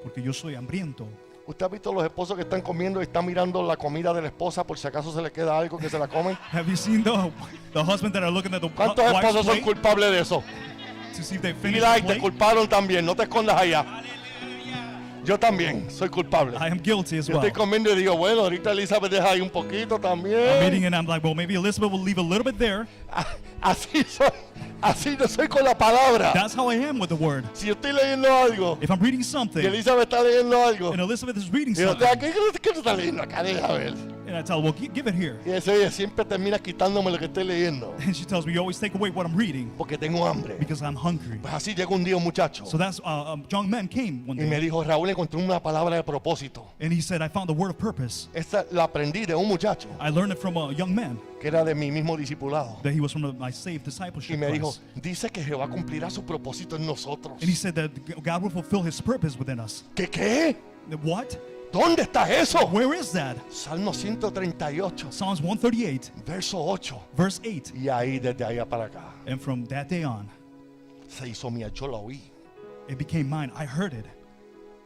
Speaker 2: Porque yo soy hambriento.
Speaker 1: ¿Usted ha visto los esposos que están comiendo y están mirando la comida de la esposa por si acaso se le queda algo que se la comen?
Speaker 2: Have you seen the husband that are looking at the
Speaker 1: ¿Cuántos
Speaker 2: wife's
Speaker 1: esposos son
Speaker 2: plate
Speaker 1: culpables de eso?
Speaker 2: to see if they finished
Speaker 1: Mira,
Speaker 2: the
Speaker 1: y te
Speaker 2: plate?
Speaker 1: culparon también, no te escondas allá. Yo también soy culpable.
Speaker 2: I am guilty as
Speaker 1: Yo
Speaker 2: well.
Speaker 1: estoy comiendo y digo, bueno, ahorita Elizabeth deja ahí un poquito
Speaker 2: I'm
Speaker 1: también.
Speaker 2: eating and I'm like, well, maybe Elizabeth will leave a little bit there.
Speaker 1: Así yo soy con la palabra.
Speaker 2: That's how I am with the word.
Speaker 1: Si yo estoy leyendo algo
Speaker 2: If I'm reading
Speaker 1: y
Speaker 2: something
Speaker 1: Elizabeth está leyendo algo,
Speaker 2: and Elizabeth is reading
Speaker 1: digo,
Speaker 2: something,
Speaker 1: ¿qué tú estás leyendo acá? Deja ver.
Speaker 2: And I tell her, well, give it here.
Speaker 1: Y dice, oye, siempre termina quitándome lo que estoy leyendo.
Speaker 2: And she tells me, you always take away what I'm reading
Speaker 1: Porque tengo hambre.
Speaker 2: because I'm hungry.
Speaker 1: Pues así llegó un día un muchacho.
Speaker 2: So that's young man came one
Speaker 1: Y me
Speaker 2: day,
Speaker 1: dijo, Raúl, encontré una palabra de propósito.
Speaker 2: and he said, I found the word of purpose.
Speaker 1: Esta la aprendí de un muchacho
Speaker 2: I learned it from a young man
Speaker 1: que era de mi mismo discipulado.
Speaker 2: that he was from my saved
Speaker 1: Y
Speaker 2: discipleship
Speaker 1: me dijo,
Speaker 2: class.
Speaker 1: dice que Jehová cumplirá su propósito en nosotros.
Speaker 2: And he said that God will fulfill his purpose within us.
Speaker 1: ¿Qué?
Speaker 2: What?
Speaker 1: ¿Dónde está eso?
Speaker 2: Where is that?
Speaker 1: Salmo 138,
Speaker 2: Psalms 138,
Speaker 1: verso 8.
Speaker 2: verse 8.
Speaker 1: Y ahí, desde allá para acá,
Speaker 2: And from that day on,
Speaker 1: se hizo mía. Yo la oí.
Speaker 2: it became mine. I heard it.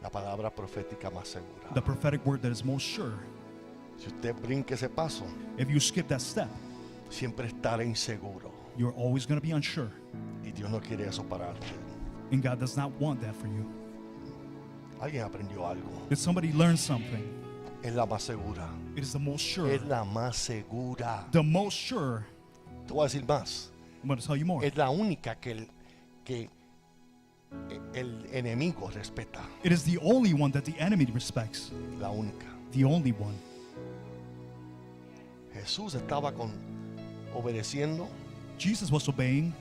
Speaker 1: La palabra profética más segura.
Speaker 2: The prophetic word that is most sure.
Speaker 1: Si usted brinque ese paso,
Speaker 2: If you skip that step,
Speaker 1: siempre estará inseguro.
Speaker 2: you're always going to be unsure.
Speaker 1: Y Dios no quiere eso para usted.
Speaker 2: And God does not want that for you.
Speaker 1: Alguien aprendió algo.
Speaker 2: Did somebody learn something?
Speaker 1: Es la más segura.
Speaker 2: It is the most sure.
Speaker 1: Es la más segura.
Speaker 2: The most sure.
Speaker 1: Te voy a decir más.
Speaker 2: I'm going to tell you more.
Speaker 1: Es la única que el enemigo respeta.
Speaker 2: It is the only one that the enemy respects.
Speaker 1: La única.
Speaker 2: The only one.
Speaker 1: Jesús estaba obedeciendo.
Speaker 2: Jesus was obeying.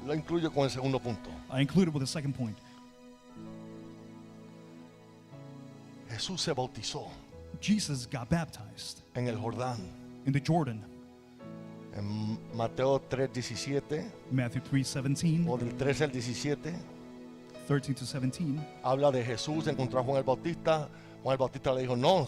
Speaker 1: Lo incluyo con el segundo punto.
Speaker 2: I included with the second point.
Speaker 1: Jesús se bautizó
Speaker 2: Jesus got baptized
Speaker 1: en el Jordán.
Speaker 2: in the Jordan.
Speaker 1: En Mateo 3:17,
Speaker 2: Matthew 3:17,
Speaker 1: o del 13 al 17,
Speaker 2: 13 to 17.
Speaker 1: habla de Jesús, encontró a Juan el Bautista. Juan el Bautista le dijo, no,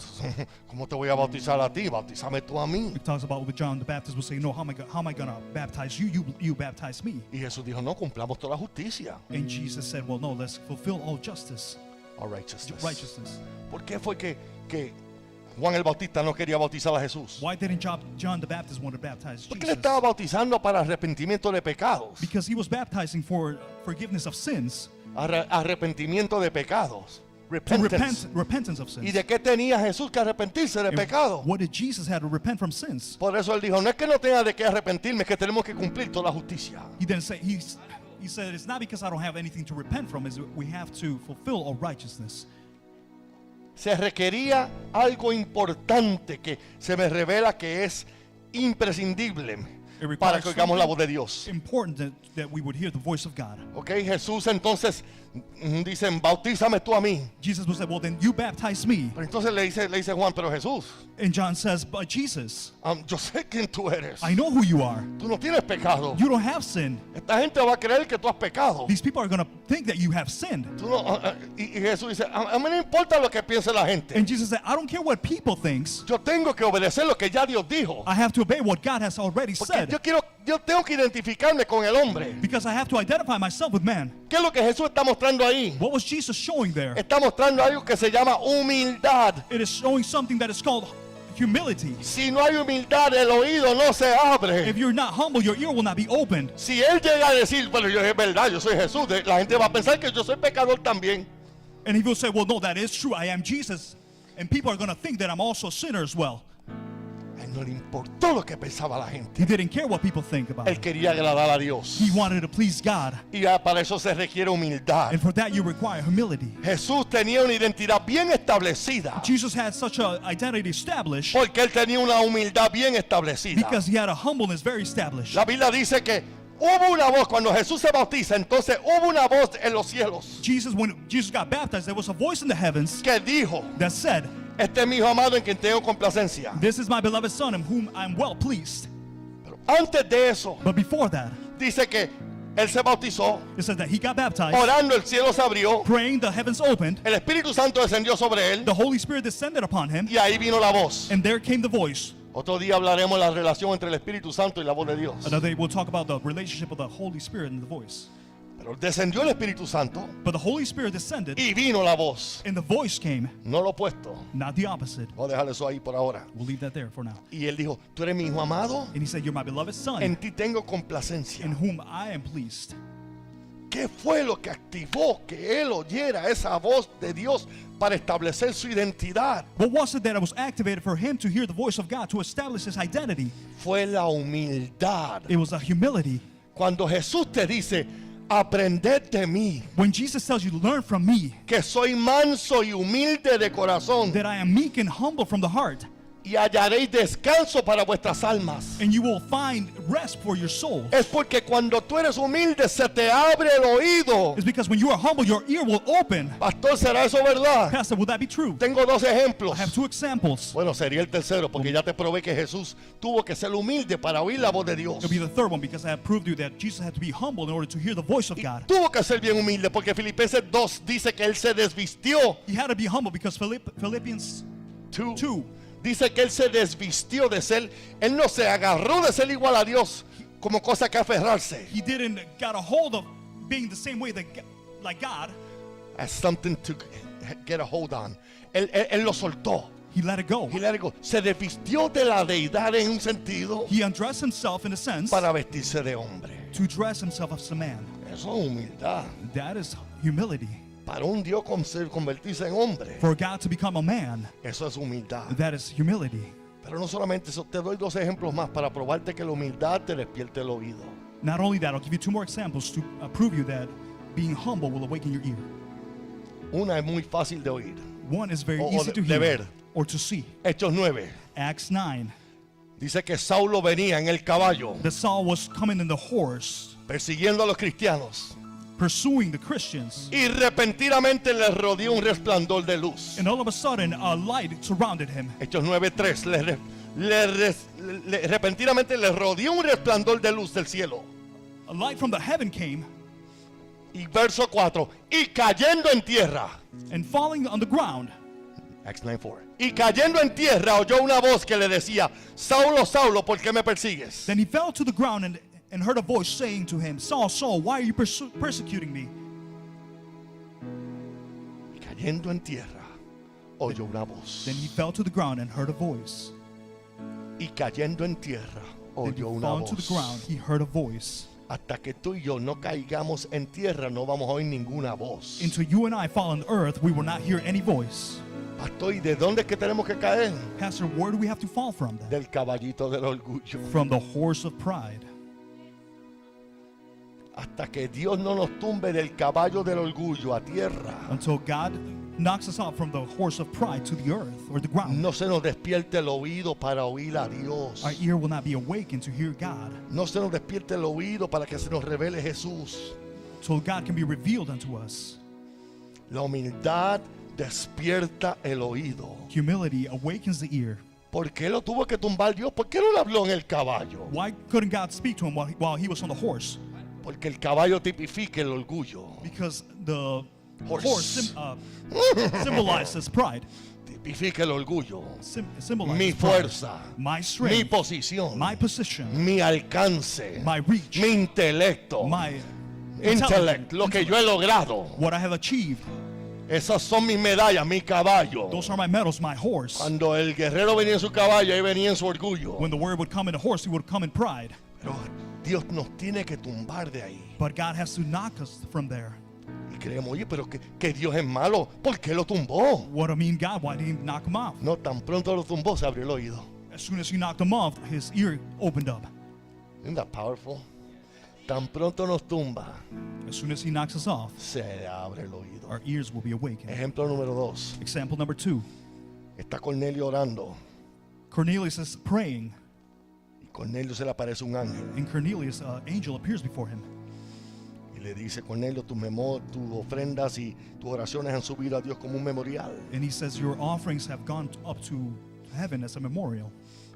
Speaker 1: ¿cómo te voy a bautizar a ti? Bautízame tú a mí.
Speaker 2: It talks about what John the Baptist was saying, no, how am I going to baptize you? You baptize me.
Speaker 1: Y Jesús dijo, no, cumplamos toda la justicia.
Speaker 2: And Jesus said, well, no, let's fulfill all justice,
Speaker 1: Or righteousness.
Speaker 2: righteousness.
Speaker 1: ¿Por qué fue que Juan el Bautista no quería bautizar a Jesús?
Speaker 2: Why didn't John the Baptist want to baptize
Speaker 1: Porque le
Speaker 2: Jesus?
Speaker 1: estaba bautizando para arrepentimiento de pecados.
Speaker 2: Because he was baptizing for forgiveness of sins,
Speaker 1: Arrepentimiento de pecados.
Speaker 2: for
Speaker 1: Repentance.
Speaker 2: repentance of
Speaker 1: ¿Y
Speaker 2: sins.
Speaker 1: de qué tenía Jesús que arrepentirse de
Speaker 2: And
Speaker 1: pecado?
Speaker 2: what did Jesus have to repent from sins?
Speaker 1: Por eso él dijo, no es que no tenga de qué arrepentirme, es que tenemos que cumplir toda la justicia.
Speaker 2: He didn't say, he said, it's not because I don't have anything to repent from, is we have to fulfill all righteousness.
Speaker 1: Se requería algo importante que se me revela que es imprescindible
Speaker 2: It
Speaker 1: para
Speaker 2: requires
Speaker 1: que oigamos la voz de
Speaker 2: something
Speaker 1: Dios.
Speaker 2: important that we would hear the voice of God.
Speaker 1: Ok, Jesús entonces dicen, bautízame tú a mí.
Speaker 2: Jesus would say, well, then you baptize me.
Speaker 1: Pero entonces le dice Juan, pero Jesús,
Speaker 2: And John says, but Jesus,
Speaker 1: yo sé quién tú eres.
Speaker 2: I know who you are.
Speaker 1: Tú no tienes pecado.
Speaker 2: You don't have sin.
Speaker 1: Esta gente va a creer que tú has pecado.
Speaker 2: These people are going to think that you have sinned.
Speaker 1: Tú no, y Jesús dice, a mí no importa lo que piense la gente.
Speaker 2: And Jesus said, I don't care what people thinks.
Speaker 1: Yo tengo que obedecer lo que ya Dios dijo.
Speaker 2: I have to obey what God has already
Speaker 1: Porque
Speaker 2: said.
Speaker 1: yo tengo que identificarme con el hombre.
Speaker 2: Because I have to identify myself with man.
Speaker 1: ¿Qué es lo que Jesús está mostrando ahí?
Speaker 2: What was Jesus showing there?
Speaker 1: Está mostrando algo que se llama humildad.
Speaker 2: It is showing something that is called humility.
Speaker 1: Si no hay humildad, el oído no se abre.
Speaker 2: If you're not humble, your ear will not be opened.
Speaker 1: Si él llega a decir, bueno, yo es verdad, yo soy Jesús, la gente va a pensar que yo soy pecador también.
Speaker 2: And he will say, well, no, that is true. I am Jesus. And people are going to think that I'm also a sinner as well.
Speaker 1: A él no le importó lo que pensaba la gente.
Speaker 2: He didn't care what people think about
Speaker 1: Él
Speaker 2: him.
Speaker 1: quería agradar a Dios.
Speaker 2: He wanted to please God.
Speaker 1: Y para eso se requiere humildad.
Speaker 2: And for that, you require humility.
Speaker 1: Jesús tenía una identidad bien establecida.
Speaker 2: Jesus had such an identity established
Speaker 1: Porque él tenía una humildad bien establecida.
Speaker 2: because he had a humbleness very established.
Speaker 1: La Biblia dice que hubo una voz cuando Jesús se bautiza, entonces hubo una voz en los cielos
Speaker 2: When Jesus got baptized, there was a voice in the heavens
Speaker 1: que dijo,
Speaker 2: that said,
Speaker 1: este es mi hijo amado en quien tengo complacencia.
Speaker 2: this is my beloved son in whom I'm well pleased.
Speaker 1: Pero antes de eso,
Speaker 2: But before that,
Speaker 1: dice que él se bautizó,
Speaker 2: it said that he got baptized,
Speaker 1: orando el cielo se abrió,
Speaker 2: praying, the heavens opened,
Speaker 1: el Espíritu Santo descendió sobre él
Speaker 2: the Holy Spirit descended upon him,
Speaker 1: y ahí vino la voz.
Speaker 2: and there came the voice.
Speaker 1: Otro día hablaremos de la relación entre el Espíritu Santo y la voz de Dios.
Speaker 2: Another day we'll talk about the relationship of the Holy Spirit and the voice.
Speaker 1: Pero descendió el Espíritu Santo
Speaker 2: But the Holy Spirit descended,
Speaker 1: y vino la voz.
Speaker 2: and the voice came,
Speaker 1: No lo opuesto.
Speaker 2: not the opposite.
Speaker 1: Voy a dejar eso ahí por ahora.
Speaker 2: We'll leave that there for now.
Speaker 1: Y él dijo, tú eres mi hijo amado,
Speaker 2: And he said, you're my beloved son,
Speaker 1: en ti tengo complacencia.
Speaker 2: in whom I am pleased.
Speaker 1: ¿Qué fue lo que activó que él oyera esa voz de Dios para establecer su identidad?
Speaker 2: What was it that was activated for him to hear the voice of God to establish his identity?
Speaker 1: Fue la humildad.
Speaker 2: It was a humility.
Speaker 1: Cuando Jesús te dice, aprended de mí,
Speaker 2: When Jesus tells you to learn from me,
Speaker 1: que soy manso y humilde de corazón,
Speaker 2: that I am meek and humble from the heart,
Speaker 1: y hallaréis descanso para vuestras almas.
Speaker 2: and you will find rest for your soul.
Speaker 1: Es porque cuando tú eres humilde se te abre el oído.
Speaker 2: It's because when you are humble, your ear will open.
Speaker 1: Pastor, ¿será eso verdad?
Speaker 2: Pastor, will that be true?
Speaker 1: Tengo dos ejemplos.
Speaker 2: I have two examples.
Speaker 1: Bueno, sería el tercero porque ya te probé que Jesús tuvo que ser humilde para oír la voz de Dios.
Speaker 2: It'll be the third one because I have proved you that Jesus had to be humble in order to hear the voice of
Speaker 1: Y
Speaker 2: God.
Speaker 1: tuvo que ser bien humilde porque Filipenses 2 dice que él se desvistió.
Speaker 2: He had to be humble because Philippians 2.
Speaker 1: Dice que él se desvistió de ser, él no se agarró de ser igual a Dios como cosa que aferrarse.
Speaker 2: He didn't got a hold of being the same way that like God.
Speaker 1: As something to get a hold on. Él lo soltó.
Speaker 2: He let it go.
Speaker 1: He let it go. Se desvistió de la deidad en un sentido
Speaker 2: He undressed himself in a sense
Speaker 1: para vestirse de hombre.
Speaker 2: to dress himself as a man.
Speaker 1: Eso es humildad.
Speaker 2: That is humility.
Speaker 1: Para un Dios convertirse en hombre,
Speaker 2: For God to become a man,
Speaker 1: eso es humildad.
Speaker 2: that is humility.
Speaker 1: Pero no solamente eso, te doy dos ejemplos más para probarte que la humildad te despierte el oído.
Speaker 2: Not only that, I'll give you two more examples to prove you that being humble will awaken your ear.
Speaker 1: Una es muy fácil de oír.
Speaker 2: One is very
Speaker 1: O
Speaker 2: easy to
Speaker 1: de
Speaker 2: hear
Speaker 1: ver.
Speaker 2: or to see.
Speaker 1: Hechos 9.
Speaker 2: Acts 9.
Speaker 1: Dice que Saulo venía en el caballo
Speaker 2: The Saul was coming in the horse,
Speaker 1: persiguiendo a los cristianos
Speaker 2: pursuing the Christians.
Speaker 1: y repentinamente le rodeó un resplandor de luz.
Speaker 2: And all of a sudden, a light surrounded him.
Speaker 1: Hechos 9:3 repentinamente le rodeó un resplandor de luz del cielo.
Speaker 2: A light from the heaven came,
Speaker 1: Y verso 4, y cayendo en tierra,
Speaker 2: and falling on the ground,
Speaker 1: Acts 9:4, y cayendo en tierra oyó una voz que le decía, Saulo, Saulo, ¿por qué me persigues?
Speaker 2: then he fell to the ground and heard a voice saying to him, Saul, Saul, why are you persecuting me?
Speaker 1: Y cayendo en tierra oyó una voz.
Speaker 2: Then he fell to the ground and heard a voice.
Speaker 1: Y cayendo en tierra
Speaker 2: Then he
Speaker 1: oyó una
Speaker 2: fell to the
Speaker 1: voz.
Speaker 2: ground, he heard a voice.
Speaker 1: Hasta que tú y yo no caigamos en tierra, no vamos a oír ninguna voz.
Speaker 2: Until you and I fall on earth, we will not hear any voice.
Speaker 1: Pastor, ¿y de dónde es que tenemos que caer?
Speaker 2: Pastor, where do we have to fall from then?
Speaker 1: Del caballito del orgullo.
Speaker 2: From the horse of pride.
Speaker 1: Hasta que Dios no nos tumbe del caballo del orgullo a tierra,
Speaker 2: Until God knocks us out from the horse of pride to the earth or the ground.
Speaker 1: no se nos despierte el oído para oír a Dios.
Speaker 2: Our ear will not be awakened to hear God.
Speaker 1: No se nos despierte el oído para que se nos revele Jesús.
Speaker 2: So God can be revealed unto us.
Speaker 1: La humildad despierta el oído.
Speaker 2: Humility awakens the ear.
Speaker 1: ¿Por qué lo tuvo que tumbar Dios? ¿Por qué no le habló en el caballo?
Speaker 2: Why couldn't God speak to him while he was on the horse?
Speaker 1: Porque el caballo tipifica el orgullo.
Speaker 2: Because the
Speaker 1: Horse.
Speaker 2: horse symbolizes pride.
Speaker 1: Tipifica el orgullo.
Speaker 2: Symbolizes
Speaker 1: Mi
Speaker 2: pride.
Speaker 1: fuerza,
Speaker 2: My
Speaker 1: mi
Speaker 2: strength,
Speaker 1: posición,
Speaker 2: my position,
Speaker 1: mi alcance,
Speaker 2: my reach,
Speaker 1: mi intelecto,
Speaker 2: my
Speaker 1: intellect, lo que yo he logrado.
Speaker 2: what I have achieved.
Speaker 1: Esas son mis medallas, mi caballo.
Speaker 2: Those are my medals, my horse.
Speaker 1: Cuando el guerrero venía en su caballo, ahí venía en su orgullo.
Speaker 2: When the word would come in a horse, he would come in pride.
Speaker 1: Pero Dios nos tiene que tumbar de ahí.
Speaker 2: But God has to knock us from there.
Speaker 1: Y creemos, oye, pero que Dios es malo. ¿Por qué lo tumbó?
Speaker 2: What do I mean, God? Why did he knock him off?
Speaker 1: No, tan pronto lo tumbó, se abrió el oído.
Speaker 2: As soon as he knocked him off, his ear opened up.
Speaker 1: Isn't that powerful? Tan pronto nos tumba,
Speaker 2: As soon as he knocks us off,
Speaker 1: se abre el oído.
Speaker 2: our ears will be awakened.
Speaker 1: Ejemplo número 2.
Speaker 2: Example number 2.
Speaker 1: Está Cornelio orando.
Speaker 2: Cornelius is praying,
Speaker 1: Y Cornelio se le aparece un ángel.
Speaker 2: and Cornelius, angel appears before him.
Speaker 1: Y le dice, Cornelio, tus ofrendas y tus oraciones han subido a Dios como un memorial.
Speaker 2: And he says, your offerings have gone up to heaven as a memorial.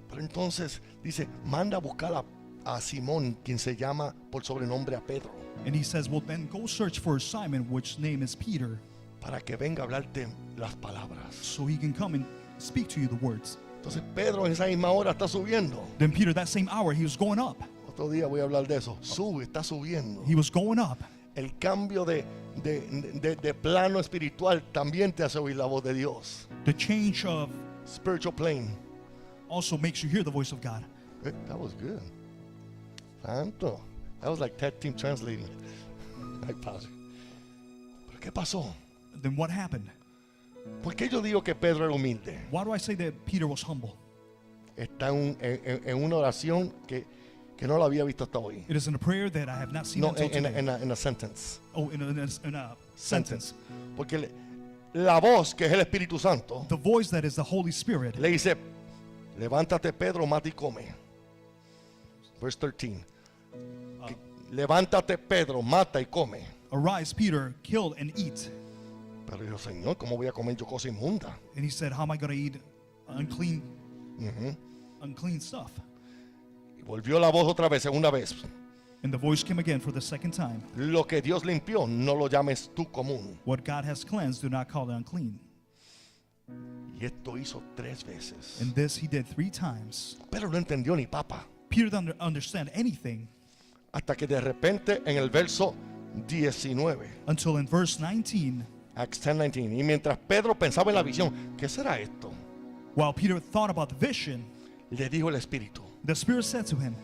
Speaker 1: Pero entonces dice, manda a buscar a Simón, quien se llama por sobrenombre a Pedro,
Speaker 2: And he says, well, then go search for Simon, which name is Peter,
Speaker 1: para que venga a hablarte las palabras.
Speaker 2: so he can come and speak to you the words.
Speaker 1: Entonces Pedro en esa misma hora está subiendo.
Speaker 2: Then Peter, that same hour, he was going up.
Speaker 1: Otro día voy a hablar de eso. Sube, está subiendo.
Speaker 2: He was going up.
Speaker 1: El cambio de plano espiritual también te hace oír la voz de Dios.
Speaker 2: The change of
Speaker 1: Spiritual plane.
Speaker 2: also makes you hear the voice of God.
Speaker 1: That was good. Santo. That was like Ted Team translating. Ay, padre. ¿Pero qué pasó?
Speaker 2: Then what happened?
Speaker 1: ¿Por qué yo digo que Pedro era humilde?
Speaker 2: Why do I say that Peter was humble?
Speaker 1: Está en una oración que no la había visto hasta hoy.
Speaker 2: It is in a prayer that I have not seen
Speaker 1: No,
Speaker 2: until
Speaker 1: en
Speaker 2: today.
Speaker 1: a sentence.
Speaker 2: Oh, in a sentence.
Speaker 1: Porque la voz, que es el Espíritu Santo,
Speaker 2: The voice that is the Holy Spirit
Speaker 1: le dice, Levántate, Pedro, mata y come. Verse 13. Levántate, Pedro, mata y come.
Speaker 2: Arise, Peter, kill and eat.
Speaker 1: Pero dijo, Señor, ¿cómo voy a comer yo cosa inmunda?
Speaker 2: And he said, how am I going to eat unclean stuff?
Speaker 1: Y volvió la voz otra vez, segunda vez.
Speaker 2: And the voice came again for the second time.
Speaker 1: Lo que Dios limpió, no lo llames tú común.
Speaker 2: What God has cleansed, do not call it unclean.
Speaker 1: Y esto hizo 3 veces.
Speaker 2: And this he did 3 times.
Speaker 1: Pero no entendió ni papa.
Speaker 2: Peter didn't understand anything
Speaker 1: Hasta que de repente en el verso 19,
Speaker 2: until in verse 19,
Speaker 1: Acts 10:19, y mientras Pedro pensaba en la visión, ¿qué será esto?
Speaker 2: while Peter thought about the vision,
Speaker 1: Le dijo el Espíritu,
Speaker 2: the Spirit said to him,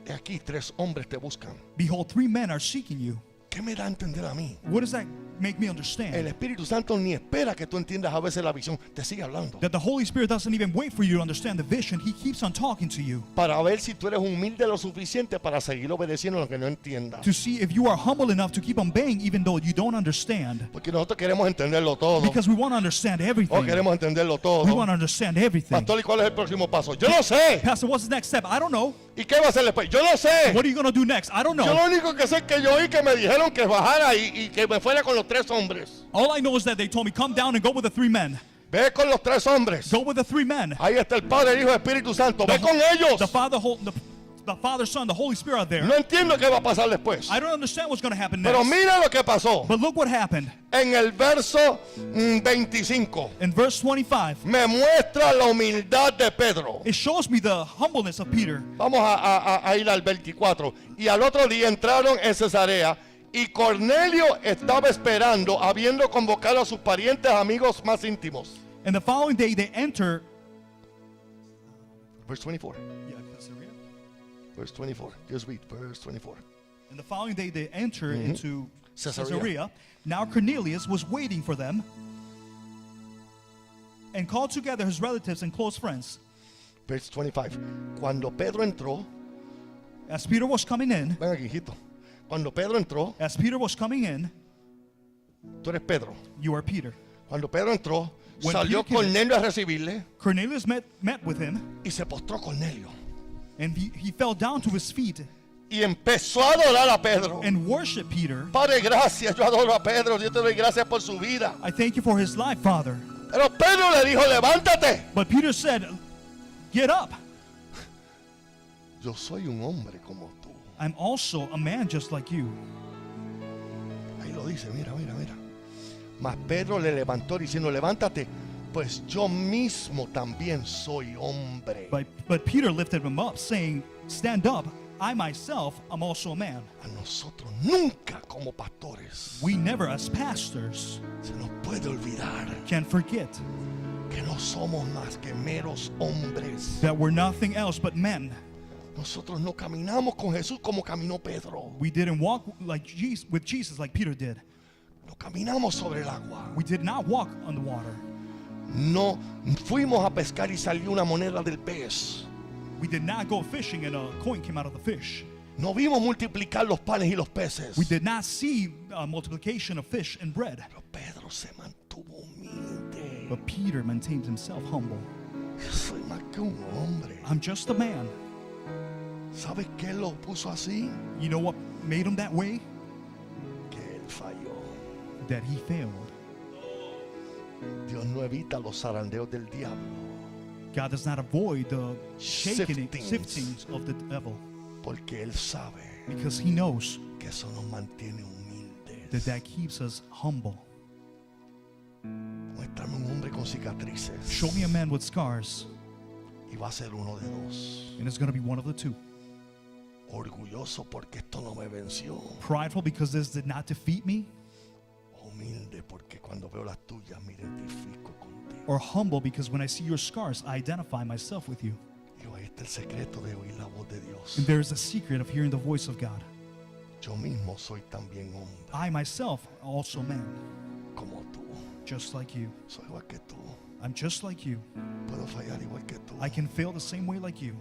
Speaker 1: he aquí 3 hombres te buscan.
Speaker 2: behold, 3 men are seeking you.
Speaker 1: ¿Qué me da a entender a mí?
Speaker 2: What does that make me
Speaker 1: El
Speaker 2: understand?
Speaker 1: Espíritu Santo ni espera que tú entiendas a veces la visión, te sigue hablando.
Speaker 2: That the Holy Spirit doesn't even wait for you to understand the vision. He keeps on talking to you
Speaker 1: Para ver si tú eres humilde lo suficiente para seguir obedeciendo lo que no entiendas.
Speaker 2: to see if you are humble enough to keep on obeying even though you don't understand.
Speaker 1: Porque nosotros queremos entenderlo todo.
Speaker 2: Because we want to understand
Speaker 1: O
Speaker 2: everything.
Speaker 1: queremos entenderlo
Speaker 2: We
Speaker 1: todo.
Speaker 2: want to understand everything.
Speaker 1: Pastor, ¿y cuál es el próximo paso? Yo no sé.
Speaker 2: Pastor, what's the next step? I don't know.
Speaker 1: ¿Y qué va a hacer después? Yo no sé.
Speaker 2: What are you going to do next? I don't
Speaker 1: Yo
Speaker 2: know.
Speaker 1: lo único que sé es que yo oí que me dijeron que bajara y que me fuera con los 3 hombres.
Speaker 2: All I know is that they told me, come down and go with the 3 men.
Speaker 1: Ve con los 3 hombres.
Speaker 2: Go with the 3 men.
Speaker 1: Ahí está el Padre, el Hijo y el Espíritu Santo. Ve con ellos.
Speaker 2: The Father, Son, the Holy Spirit are there.
Speaker 1: No entiendo qué va a pasar después.
Speaker 2: I don't understand what's going to happen
Speaker 1: Pero
Speaker 2: next.
Speaker 1: mira lo que pasó.
Speaker 2: But look what happened.
Speaker 1: En el verso 25
Speaker 2: In verse 25,
Speaker 1: me muestra la humildad de Pedro.
Speaker 2: it shows me the humbleness of Peter.
Speaker 1: Vamos a ir al 24. Y al otro día entraron en Cesarea y Cornelio estaba esperando, habiendo convocado a sus parientes, amigos más íntimos.
Speaker 2: And the following day they enter.
Speaker 1: Verse 24. Verse 24. Just read verse 24.
Speaker 2: And the following day they enter into
Speaker 1: Caesarea.
Speaker 2: Caesarea. Now Cornelius was waiting for them and called together his relatives and close friends.
Speaker 1: Verse 25. Cuando Pedro entró,
Speaker 2: As Peter was coming in,
Speaker 1: ven aquí, hijito. Cuando Pedro entró, tú eres Pedro.
Speaker 2: You are Peter.
Speaker 1: Cuando Pedro entró,
Speaker 2: When
Speaker 1: salió
Speaker 2: Peter came-
Speaker 1: Cornelio a recibirle
Speaker 2: Cornelius met with him,
Speaker 1: y se postró Cornelio.
Speaker 2: and he fell down to his feet
Speaker 1: Y empezó a adorar a Pedro.
Speaker 2: and worshiped Peter.
Speaker 1: Padre, gracias, yo adoro a Pedro. Yo te doy gracias por su vida.
Speaker 2: I thank you for his life, Father.
Speaker 1: Pero Pedro le dijo, levántate.
Speaker 2: But Peter said, get up.
Speaker 1: Yo soy un hombre como tú.
Speaker 2: I'm also a man just like you.
Speaker 1: Ahí lo dice, mira. Mas Pedro le levantó diciendo, levántate, pues yo mismo también soy hombre.
Speaker 2: But Peter lifted him up, saying, stand up. I myself am also a man.
Speaker 1: A nosotros nunca como pastores
Speaker 2: We never, as pastors,
Speaker 1: se nos puede olvidar
Speaker 2: can forget
Speaker 1: que no somos más que meros hombres.
Speaker 2: that we're nothing else but men.
Speaker 1: Nosotros no caminamos con Jesús como caminó Pedro.
Speaker 2: We didn't walk with Jesus like Peter did.
Speaker 1: No caminamos sobre el agua.
Speaker 2: We did not walk on the water.
Speaker 1: No fuimos a pescar y salió una moneda del pez.
Speaker 2: We did not go fishing and a coin came out of the fish.
Speaker 1: No vimos multiplicar los panes y los peces.
Speaker 2: We did not see multiplication of fish and bread.
Speaker 1: Pero Pedro se mantuvo humilde.
Speaker 2: But Peter maintained himself humble.
Speaker 1: Yo soy más que un hombre.
Speaker 2: I'm just a man.
Speaker 1: ¿Sabes qué lo puso así?
Speaker 2: You know what made him that way?
Speaker 1: Que él falló.
Speaker 2: That he failed.
Speaker 1: Dios no evita los zarandeos del diablo.
Speaker 2: God does not avoid the
Speaker 1: Siftings.
Speaker 2: siftings of the devil,
Speaker 1: Porque él sabe
Speaker 2: because he knows
Speaker 1: que eso nos mantiene humildes.
Speaker 2: that keeps us humble.
Speaker 1: Muéstrame un hombre con cicatrices.
Speaker 2: Show me a man with scars,
Speaker 1: Y va a ser uno de dos.
Speaker 2: and it's going to be one of the two.
Speaker 1: Orgulloso porque esto no me venció.
Speaker 2: Prideful because this did not defeat me,
Speaker 1: Humilde porque cuando veo las tuyas me identifico contigo.
Speaker 2: or humble because when I see your scars, I identify myself with you.
Speaker 1: Y ahí está el secreto de oír la voz de Dios.
Speaker 2: And there is a secret of hearing the voice of God.
Speaker 1: Yo mismo soy también hombre
Speaker 2: I myself also man,
Speaker 1: como tú.
Speaker 2: just like you.
Speaker 1: Soy igual que tú.
Speaker 2: I'm just like you.
Speaker 1: Puedo fallar igual que tú.
Speaker 2: I can fail the same way like you.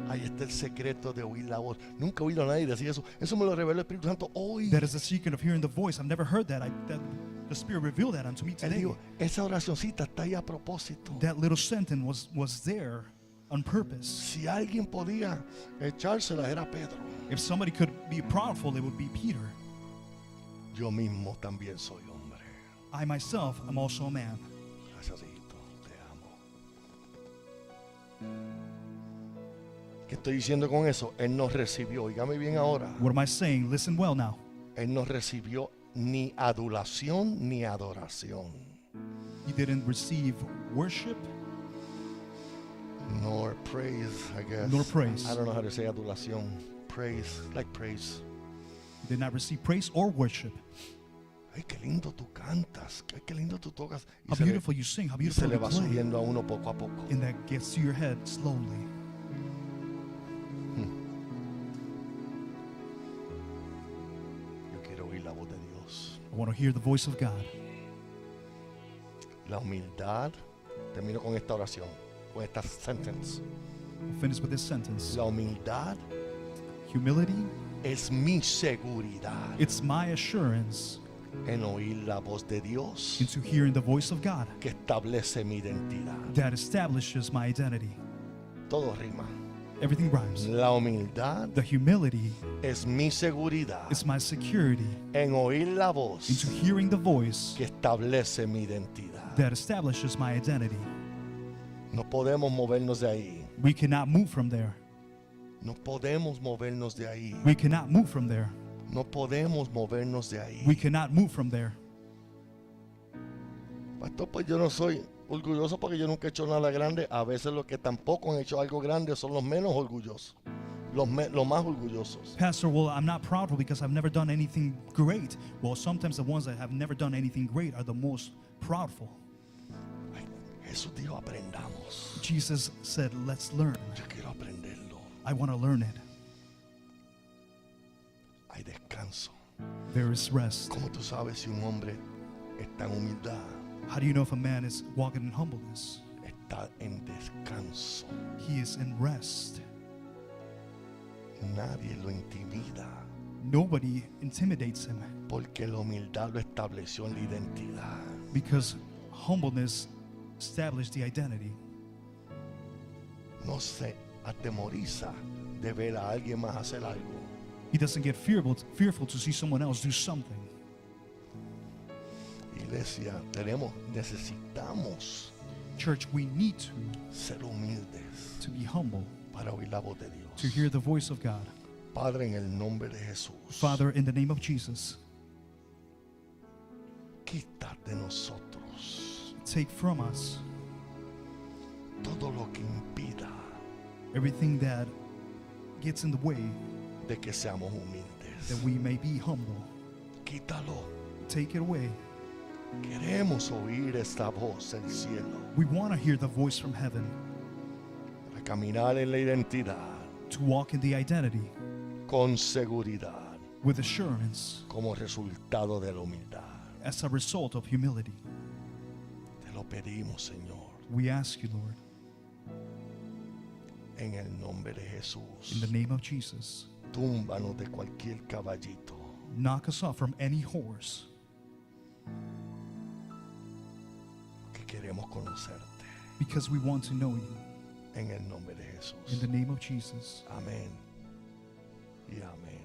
Speaker 1: Ahí está el secreto de oír la voz. Nunca he oído a nadie decir eso. Eso me lo reveló el Espíritu Santo hoy.
Speaker 2: That is the secret of hearing the voice. I've never heard that. The Spirit revealed that unto me
Speaker 1: Él
Speaker 2: today.
Speaker 1: dijo, esa oracioncita está ahí a propósito.
Speaker 2: That little sentence was there on purpose.
Speaker 1: Si alguien podía echárselas era Pedro.
Speaker 2: If somebody could be proudful, it would be Peter.
Speaker 1: Yo mismo también soy hombre.
Speaker 2: I myself am also a man.
Speaker 1: Gracias, hijito. Te amo. ¿Qué estoy diciendo con eso? Él nos recibió. Oígame bien ahora.
Speaker 2: What am I saying? Listen well now.
Speaker 1: Él no recibió ni adulación ni adoración.
Speaker 2: He didn't receive worship
Speaker 1: Nor praise, I guess.
Speaker 2: nor praise.
Speaker 1: I don't know how to say adulación. Praise, like praise.
Speaker 2: He did not receive praise or worship.
Speaker 1: Ay, qué lindo tú cantas. Ay, qué lindo tú tocas.
Speaker 2: How beautiful you sing, how
Speaker 1: Y se
Speaker 2: beautiful
Speaker 1: le
Speaker 2: you
Speaker 1: va
Speaker 2: play.
Speaker 1: subiendo a uno poco a poco.
Speaker 2: And that gets to your head slowly.
Speaker 1: Yo quiero oír la voz de Dios.
Speaker 2: I want to hear the voice of God.
Speaker 1: La humildad. Termino con esta oración, con esta sentence.
Speaker 2: We'll finish with this sentence.
Speaker 1: La humildad
Speaker 2: Humility,
Speaker 1: es mi seguridad
Speaker 2: it's my assurance
Speaker 1: en oír la voz de Dios
Speaker 2: into hearing the voice of God
Speaker 1: que establece mi identidad.
Speaker 2: that establishes my identity.
Speaker 1: Todo rima.
Speaker 2: Everything rhymes.
Speaker 1: La humildad
Speaker 2: The humility
Speaker 1: es mi seguridad
Speaker 2: is my security
Speaker 1: en oír la voz
Speaker 2: into hearing the voice
Speaker 1: que establece mi identidad.
Speaker 2: that establishes my identity.
Speaker 1: No podemos movernos de ahí.
Speaker 2: We cannot move from there.
Speaker 1: No podemos movernos de ahí.
Speaker 2: We cannot move from there.
Speaker 1: No podemos movernos de ahí.
Speaker 2: We cannot move from there.
Speaker 1: Pastor, pues yo no soy orgulloso porque yo nunca he hecho nada grande. A veces los que tampoco han hecho algo grande son los menos orgullosos. Los más orgullosos.
Speaker 2: Pastor, well, I'm not proud because I've never done anything great. Well, sometimes the ones that have never done anything great are the most proudful.
Speaker 1: Ay, Jesús dijo, aprendamos.
Speaker 2: Jesus said, let's learn.
Speaker 1: Yo quiero aprenderlo.
Speaker 2: I want to learn it.
Speaker 1: Hay descanso.
Speaker 2: There is rest.
Speaker 1: ¿Cómo tú sabes si un hombre está en humildad?
Speaker 2: How do you know if a man is walking in humbleness?
Speaker 1: Está en descanso.
Speaker 2: He is in rest.
Speaker 1: Nadie lo intimida
Speaker 2: Nobody intimidates him
Speaker 1: porque la humildad lo estableció en la identidad.
Speaker 2: because humbleness established the identity.
Speaker 1: No se atemoriza de ver a alguien más hacer algo.
Speaker 2: He doesn't get fearful to see someone else do something.
Speaker 1: Iglesia, necesitamos
Speaker 2: Church, we need to
Speaker 1: ser humildes
Speaker 2: be humble,
Speaker 1: para oír la voz de
Speaker 2: to
Speaker 1: Dios.
Speaker 2: hear the voice of God.
Speaker 1: Padre, en el nombre de Jesús,
Speaker 2: Father, in the name of Jesus,
Speaker 1: quita de nosotros
Speaker 2: take from us
Speaker 1: todo lo que impida
Speaker 2: everything that gets in the way
Speaker 1: de que seamos
Speaker 2: that
Speaker 1: humildes.
Speaker 2: we may be humble.
Speaker 1: Quítalo.
Speaker 2: Take it away.
Speaker 1: Queremos oír esta voz del cielo
Speaker 2: We want to hear the voice from heaven,
Speaker 1: para caminar en la identidad
Speaker 2: to walk in the identity
Speaker 1: con seguridad
Speaker 2: with assurance
Speaker 1: como resultado de la humildad.
Speaker 2: as a result of humility.
Speaker 1: Te lo pedimos, Señor,
Speaker 2: We ask you, Lord,
Speaker 1: en el nombre de
Speaker 2: in
Speaker 1: Jesús.
Speaker 2: the name of Jesus,
Speaker 1: Túmbanos de cualquier caballito
Speaker 2: knock us off from any horse
Speaker 1: que queremos conocerte.
Speaker 2: because we want to know you.
Speaker 1: En el nombre de
Speaker 2: In
Speaker 1: Jesús.
Speaker 2: the name of Jesus.
Speaker 1: Amén y amén.